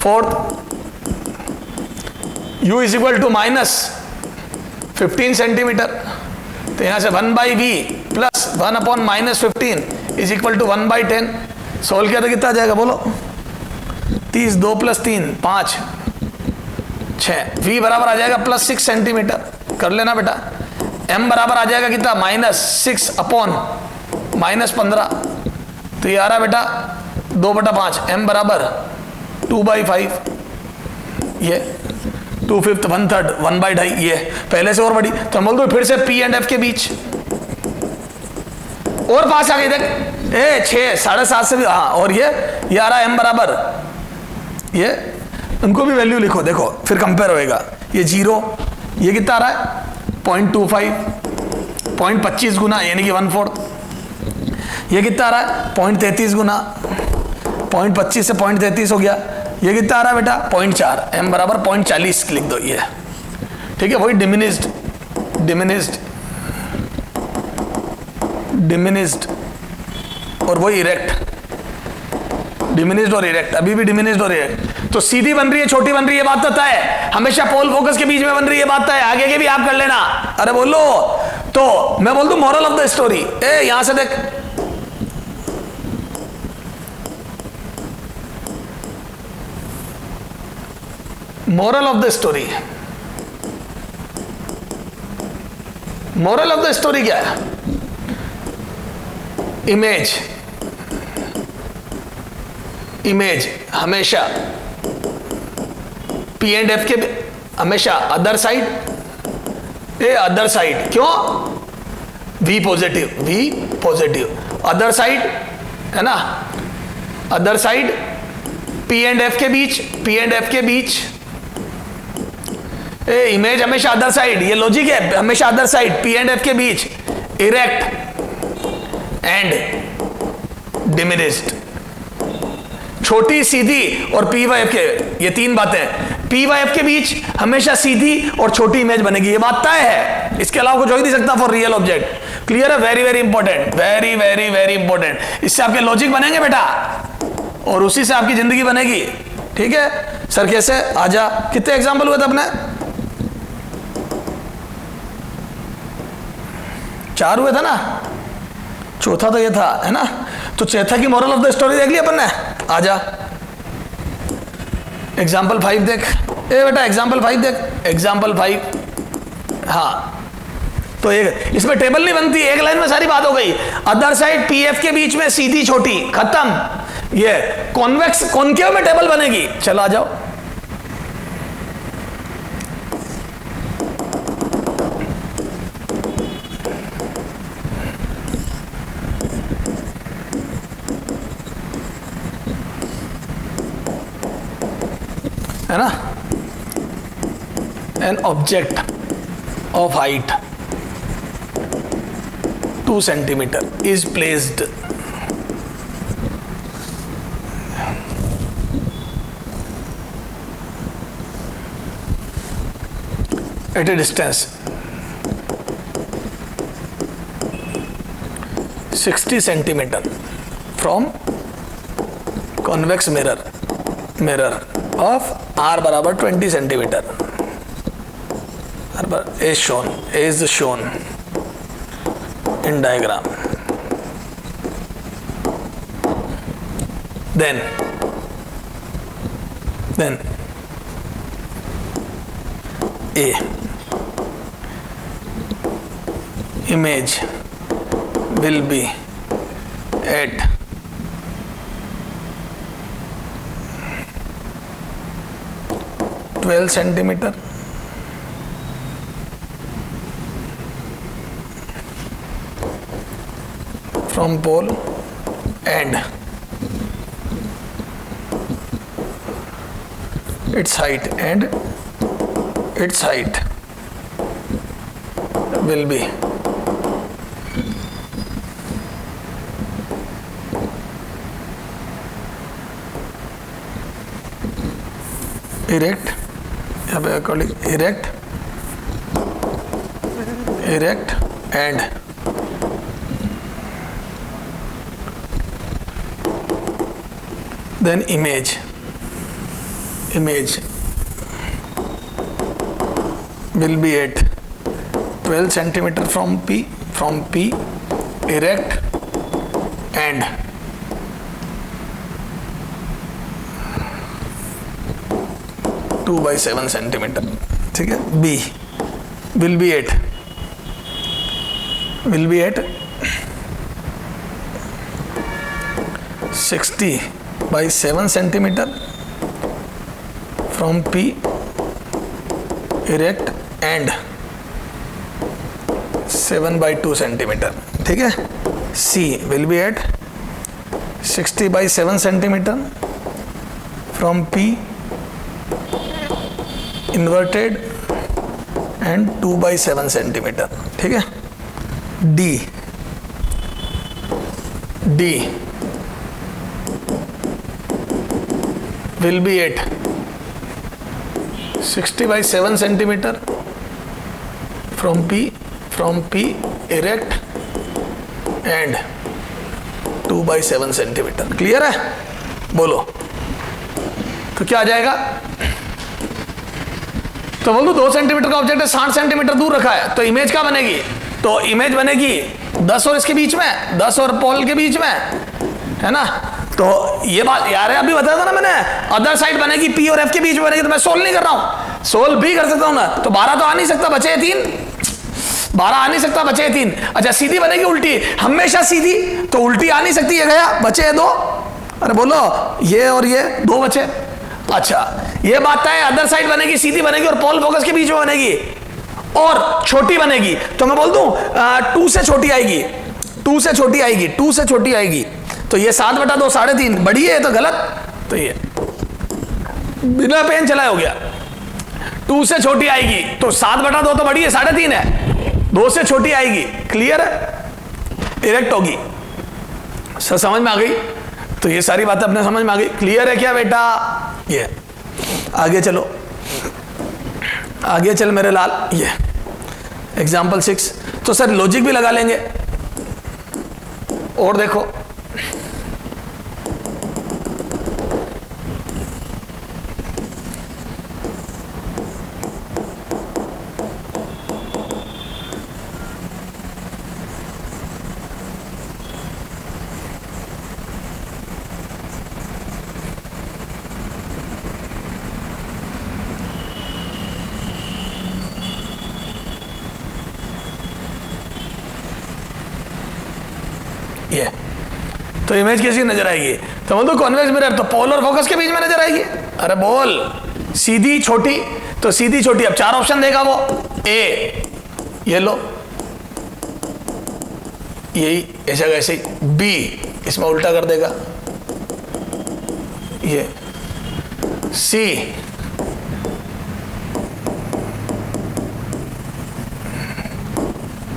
Fourth, u is equal to -15 centimetre, तो यहां से 1/v plus 1/-15 is equal to 1/10। Solve किया तो कितना आ जाएगा बोलो, 30, 2 + 3 5 6, v बराबर आ जाएगा +6 सेंटीमीटर, कर लेना बेटा। m बराबर आ जाएगा कितना, -6/-15, तो ये आ रहा बेटा 2/5, m बराबर 2/5, ये 2/5, 1/3, 1/2, ये पहले से और बड़ी। तो हम बोल दो फिर से p एंड f के बीच, और पास आ गई, देख 6, 7.5 से भी, हाँ, और ये आ रहा m बराबर, ये उनको भी वैल्यू लिखो, देखो फिर कंपेयर होएगा, ये 0, ये कितना आ रहा है 0.25, 0.25 गुना यानी कि 1/4, ये कितना आ रहा है 0.33 गुना, 0.25 से 0.33 हो गया, ये कितना आ रहा है बेटा 0.4, m बराबर 0.40 लिख दो, ये ठीक है। वही डिमिनिस्ड और वही इरेक्ट, डिमिनिस्ड और इरेक्ट, अभी भी डिमिनिस्ड और इरेक्ट। तो सीधी बन रही है छोटी बन रही है, बात पता है, हमेशा पोल फोकस के बीच में बन रही है, बात है, आगे के भी आप कर लेना। अरे बोलो, तो मैं बोल दूं मोरल ऑफ द स्टोरी, यहां से देख, moral of the story, moral of the story क्या है, इमेज हमेशा P एंड F के हमेशा अदर साइड, अदर साइड क्यों, V पॉजिटिव, अदर साइड, है ना, other side P and F के बीच, इमेज हमेशा अदर साइड, ये लॉजिक है, हमेशा other side P and F के बीच, इरेक्ट एंड डिमिनिस्ड, छोटी सीधी और P/F के, ये तीन बातें, P/F के बीच हमेशा सीधी और छोटी इमेज बनेगी, ये बात तय है। इसके अलावा कुछ हो ही नहीं सकता फॉर रियल ऑब्जेक्ट। क्लियर है? Very very important, very very very important. इससे आपके लॉजिक बनेंगे बेटा और उसी से आपकी जिंदगी बनेगी। ठीक है सर, कैसे? आजा। कितने एग्जाम्पल हुए थे अपने? 4 हुए थे ना, चौथा तो ये था, है ना? तो चौथा की मोरल ऑफ द स्टोरी देख ली अपन ने। आजा एग्जाम्पल 5 देख। ए बेटा एग्जाम्पल 5 देख, एग्जाम्पल 5। हाँ तो एक इसमें टेबल नहीं बनती, एक लाइन में सारी बात हो गई। अदर साइड पीएफ के बीच में सीधी छोटी, खत्म। ये कॉन्वेक्स कॉनकेव में टेबल बनेगी। चलो आ जाओ। है ना? An object of height 2 centimeter is placed at a distance 60 centimeter from convex mirror of r बराबर 20 centimeter is shown in diagram. Then A image will be at (12 centimeter) from pole and its height will be erect, यहाँ पे call it erect and then image will be at 12 centimeter from P erect and (2 by 7 centimeter). ठीक है? B will be at 60 by 7 centimeter from P erect and 7 by 2 centimeter. ठीक है? C will be at 60 by 7 centimeter from P inverted and 2 by 7 centimeter. ठीक है? D will be at 60 by 7 centimeter from P erect and 2 by 7 centimeter. Clear है? बोलो तो क्या आ जाएगा? तो बोल दो 2 सेंटीमीटर का ऑब्जेक्ट है, 60 सेंटीमीटर दूर रखा है, तो इमेज क्या बनेगी? तो इमेज बनेगी 10 और इसके बीच में, 10 और पोल के बीच में, है ना? तो ये बात यार अभी बताया था ना मैंने, अदर साइड बनेगी P और F के बीच में बनेगी। तो मैं सोल्व नहीं कर रहा हूं, सोल्व भी कर सकता हूं ना। तो 12 तो आ नहीं सकता, बचे 3। 12 आ नहीं सकता, बचे 3। अच्छा सीधी बनेगी उल्टी, हमेशा सीधी, तो उल्टी आ नहीं सकती, ये गया, बचे 2। अरे बोलो ये और ये 2 बचे। अच्छा ये बात है, अदर साइड बनेगी सीधी बनेगी और पोल फोकस के बीच में बनेगी और छोटी बनेगी। तो मैं बोल दूं 2 से छोटी आएगी, 2 से छोटी आएगी, 2 से छोटी आएगी। तो ये 7/2 3.5 बड़ी है, तो गलत। तो ये बिना पेन चलाए हो गया। 2 से छोटी आएगी तो 7/2 तो बड़ी है, 3.5 है, 2 से छोटी आएगी। क्लियर है? इरेक्ट होगी। सर समझ में आ गई? तो ये सारी बातें अपने समझ में आ गई। क्लियर है क्या बेटा? ये आगे चलो, आगे चल मेरे लाल। ये एग्जाम्पल 6। तो सर लॉजिक भी लगा लेंगे। और देखो ये तो इमेज कैसी नजर आएगी? तो बोल दो कॉन्वेक्स मिरर, तो पोल और फोकस के बीच में नजर आएगी। अरे बोल, सीधी छोटी, तो सीधी छोटी। अब 4 ऑप्शन देगा वो, ए ये लो, यही ऐसा ऐसे, बी इसमें उल्टा कर देगा, ये सी,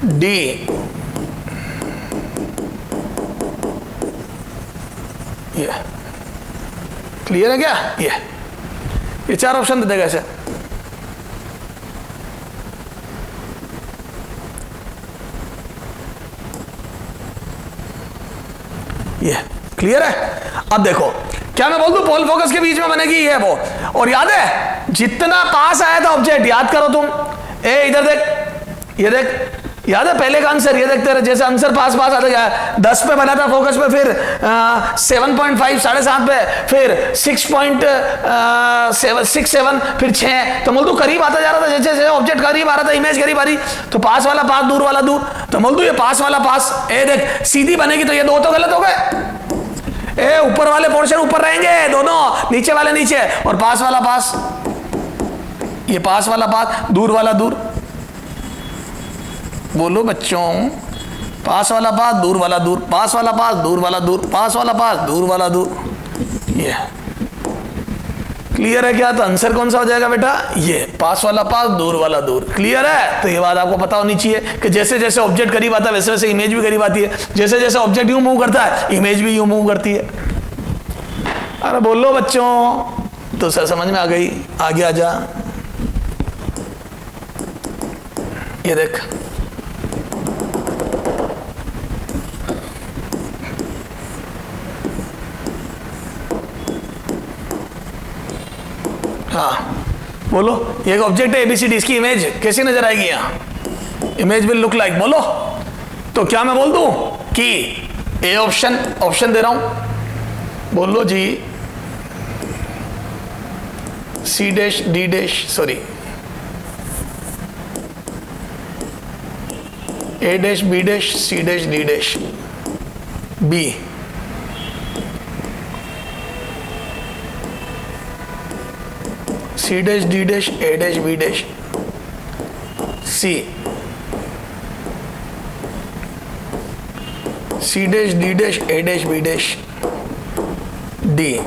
डी, ये क्लियर है क्या? ये 4 ऑप्शन दे देगा ऐसे। ये क्लियर है? अब देखो क्या मैं बोल दूं, पोल फोकस के बीच में बनेगी ये वो। और याद है जितना पास आया था ऑब्जेक्ट, याद करो तुम, ए इधर देख, ये देख, याद है पहले का आंसर, ये देखते रहे जैसे आंसर पास पास आता गया। 10 पे बना था फोकस पे, फिर 7.5 7.5 पे, फिर 6.67, फिर 6। तो बोल करीब आता जा रहा था, जैसे जैसे ऑब्जेक्ट करीब आ रहा था, इमेज करीब आ रही, तो पास वाला पास, दूर वाला दूर। तो बोल ये पास वाला पास, ए देख सीधी बनेगी, तो ये 2 तो गलत हो गए। ए ऊपर वाले पोर्शन ऊपर रहेंगे दोनों, नीचे वाले नीचे, और पास वाला पास, ये पास वाला पास, दूर वाला दूर। बोलो बच्चों, पास वाला पास, दूर वाला दूर, पास वाला पास, दूर वाला दूर, पास वाला पास, दूर वाला दूर। ये क्लियर है क्या? तो आंसर कौन सा हो जाएगा बेटा? ये पास वाला पास, दूर वाला दूर। क्लियर है? तो ये बात आपको पता होनी चाहिए कि जैसे जैसे ऑब्जेक्ट करीब आता है वैसे वैसे इमेज भी करीब आती है, जैसे जैसे ऑब्जेक्ट यूं मूव करता है इमेज भी यूं मूव करती है। अरे बोलो बच्चों, तो सर समझ में आ गई? आगे आ जा, ये देख, हाँ बोलो, ये एक ऑब्जेक्ट है एबीसीडी, इसकी इमेज कैसी नजर आएगी? यहाँ इमेज विल लुक लाइक, बोलो। तो क्या मैं बोल दूं कि ए ऑप्शन दे रहा हूं, बोलो जी, C dash D dash, sorry A dash B dash C dash D dash B, C dash D dash A dash B dash C, C dash D dash A dash B dash D,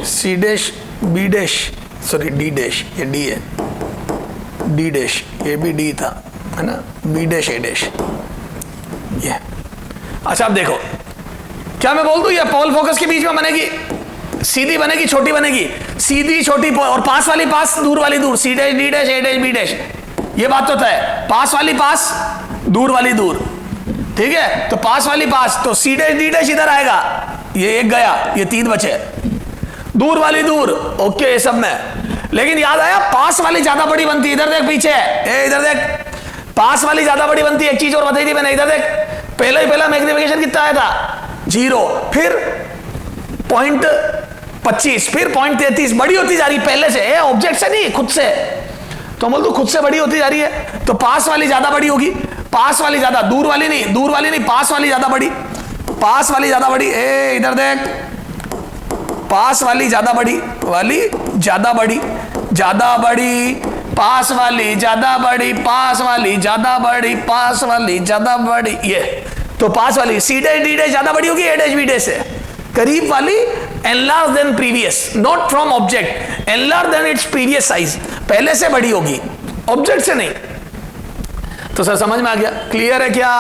C dash B dash, sorry D dash, ये डी है, डी डैश, ये भी डी था है ना, बी डैश ए डैश, ये। अच्छा अब देखो, क्या मैं बोल दूं ये पोल फोकस के बीच में बनेगी, सीधी बनेगी छोटी बनेगी, सीधी छोटी और पास वाली पास, दूर वाली दूर, सी dash D dash A dash B dash, ये बात तो है। पास वाली पास, दूर वाली दूर, ठीक है? तो पास वाली पास, तो सी डैश डी डैश इधर आएगा, ये एक गया, ये 3 बचे। दूर वाली दूर, ओके ये सब में। लेकिन याद आया पास वाली ज्यादा बड़ी बनती है, इधर देख पीछे, ए इधर देख, पास वाली ज्यादा बड़ी बनती है। एक चीज और बताई थी मैंने, इधर देख, पहला मैग्निफिकेशन कितना आया था? 0, फिर 0.25, फिर 0.33, बड़ी होती जा रही पहले से, ऑब्जेक्ट से नहीं, खुद से। तो बोल दो खुद से बड़ी होती जा रही है, तो पास वाली ज्यादा बड़ी होगी, पास वाली ज्यादा, दूर वाली नहीं, पास वाली ज्यादा बड़ी, पास वाली ज्यादा बड़ी, ए इधर देख, पास वाली ज्यादा बड़ी, वाली ज्यादा बड़ी, ज्यादा बड़ी, पास वाली ज्यादा बड़ी, पास वाली ज्यादा बड़ी, पास वाली ज्यादा बड़ी, ये। तो पास वाली सी डैश डी डैश ज्यादा बड़ी होगी ए डैश बी डैश से, करीब वाली enlarged than previous, not from object, enlarged than its previous size, पहले से बड़ी होगी, ऑब्जेक्ट से नहीं। तो सर समझ में आ गया? क्लियर है क्या?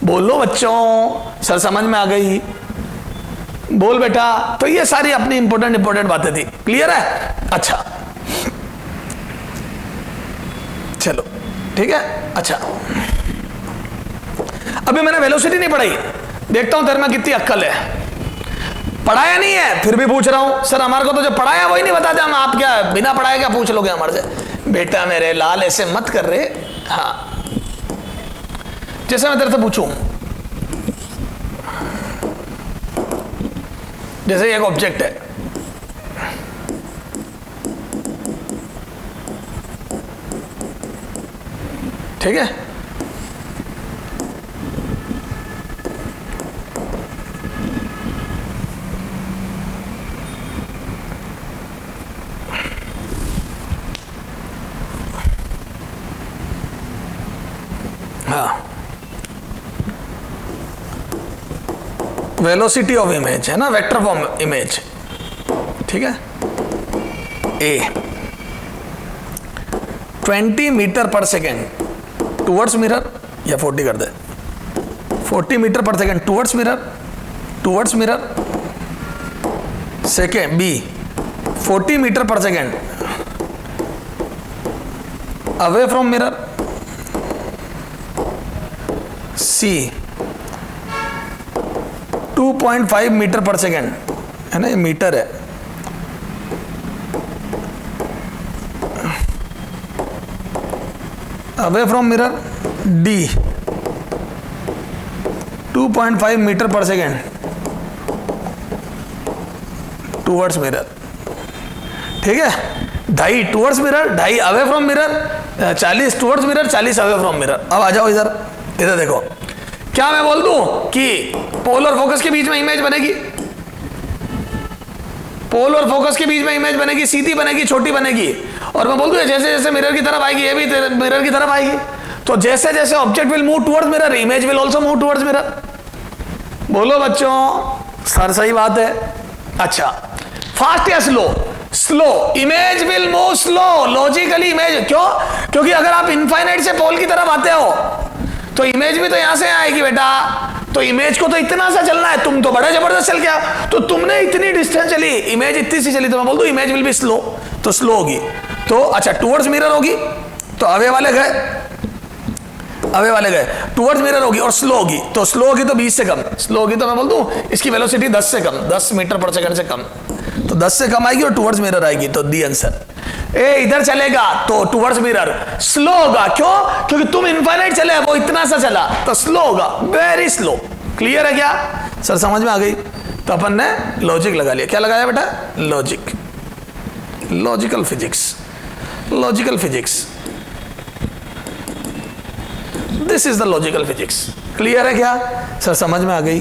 बोलो बच्चों, सर समझ में आ गई? बोल बेटा। तो ये सारी अपनी इंपॉर्टेंट बातें थी। क्लियर है? अच्छा चलो ठीक है। अच्छा अभी मैंने वेलोसिटी नहीं पढ़ाई, देखता हूं तेरे में कितनी अक्ल है। पढ़ाया नहीं है फिर भी पूछ रहा हूं, सर हमारे को तो जो पढ़ाया वही नहीं बताते हम, आप क्या बिना पढ़ाए क्या पूछ लोगे हमारे से? बेटा मेरे लाल ऐसे मत कर रहे। हाँ जैसे मैं तेरे से पूछूं, जैसे एक ऑब्जेक्ट है, ठीक है, हाँ वेलोसिटी ऑफ इमेज है ना, वेक्टर फॉर्म इमेज, ठीक है। A 20 metre per second towards mirror, या 40 कर दे, 40 metre per second towards mirror second. B 40 metre per second away from mirror. C 2.5 metre per second, है ना, ये मीटर है, away from mirror. D 2.5 metre per second towards mirror, ठीक है। 2.5 towards mirror, 2.5 away from mirror, 40 towards mirror, 40 away from mirror. अब आ जाओ इधर, इधर देखो, क्या मैं बोल दूं कि पोल और फोकस के बीच में इमेज बनेगी, पोल और फोकस के बीच में इमेज बनेगी, सीधी बनेगी, छोटी बनेगी, और मैं बोल दूं जैसे जैसे मिरर की तरफ आएगी ये भी मिरर की तरफ आएगी, तो जैसे जैसे object will move towards mirror, image will also move towards mirror. बोलो बच्चों, सर सही बात है। अच्छा फास्ट या slow? Slow. Image will move slow, logically image, क्यों? क्योंकि अगर आप इनफाइनाइट से पोल की तरफ आते हो तो इमेज भी तो यहां से आएगी बेटा, तो इमेज को तो इतना सा चलना है, तुम तो बड़े जबरदस्त चल गया, तो तुमने इतनी डिस्टेंस चली, इमेज इतनी सी चली, तो मैं बोल दूं इमेज विल बी स्लो, तो स्लो होगी। तो अच्छा टुवर्ड्स मिरर होगी तो अवे वाले गए, टुवर्ड्स मिरर होगी और स्लो होगी, तो स्लो होगी तो 20 से कम, स्लो होगी तो मैं बोल दूं इसकी वेलोसिटी 10 से कम, 10 मीटर पर सेकंड से कम, तो 10 से कम आएगी और टुवर्ड्स मिरर आएगी, तो दी आंसर। ए इधर चलेगा तो टुवर्ड्स मिरर स्लो होगा, क्यों? क्योंकि तुम इनफाइनाइट चले, वो इतना सा चला, तो स्लो होगा, वेरी स्लो। क्लियर है क्या सर? समझ में आ गई? तो अपन ने लॉजिक लगा लिया। क्या लगाया बेटा? Logic, logical physics, logical physics, this is the logical physics. Clear है क्या सर? समझ में आ गई?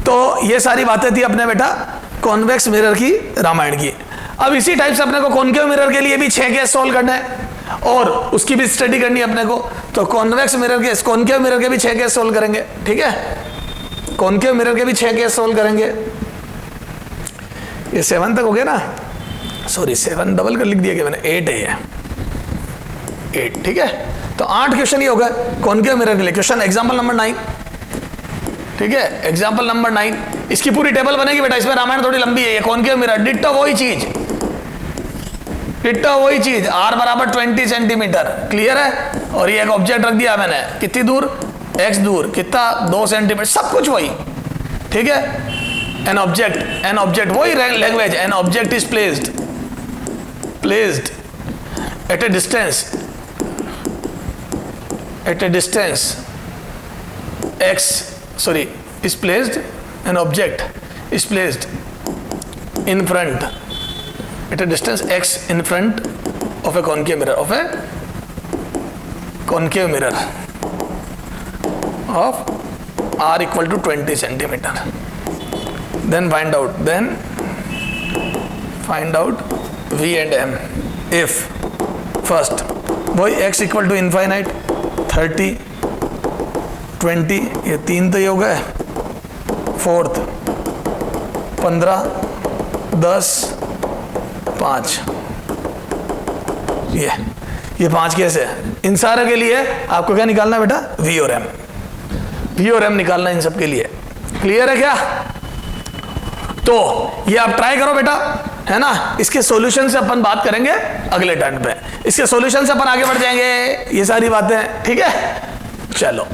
तो ये सारी बातें थी अपने बेटा कॉन्वेक्स मिरर की, रामायण की। अब इसी टाइप से अपने को कॉनकेव मिरर के लिए भी 6 केस सोल्व करना है और उसकी भी स्टडी करनी है अपने को, तो कॉन्वेक्स मिरर के, कॉनकेव मिरर के भी 6 केस सोल्व करेंगे, ठीक है। कॉनकेव मिरर के भी 6 केस सोल्व करेंगे। ये 7 तक हो गया ना, सॉरी 7 डबल कर लिख दिया कि मैंने, 8 है ये, 8, ठीक है। तो 8 क्वेश्चन ही हो गए कॉनकेव मिरर के लिए। क्वेश्चन एग्जाम्पल नंबर 9, ठीक है, एग्जाम्पल नंबर 9, इसकी पूरी टेबल बनेगी बेटा, इसमें रामायण थोड़ी लंबी है। ये कॉनकेव मिरर, डिट्टो वही चीज, डिट्टो वही चीज, r बराबर 20 सेंटीमीटर, क्लियर है। और ये एक ऑब्जेक्ट रख दिया मैंने, कितनी दूर? x दूर, कितना? 2 सेंटीमीटर, सब कुछ वही, ठीक है। एन ऑब्जेक्ट वही language, an object is placed at A distance x, sorry, is placed, an object is placed in front at a distance x in front of a concave mirror, of r equal to 20 centimeter. Then find out v and m if first वही x equal to infinite 30 20, ये 3 तो ये हो गए, 4th 15 10 5, ये 5 कैसे? इन सारे के लिए आपको क्या निकालना है बेटा? v और m, v और m निकालना इन सब के लिए। क्लियर है क्या? तो ये आप ट्राई करो बेटा, है ना। इसके सॉल्यूशन से अपन बात करेंगे अगले टर्न पे। इसके सॉल्यूशन से अपन आगे बढ़ जाएंगे, ये सारी बातें, ठीक है। चलो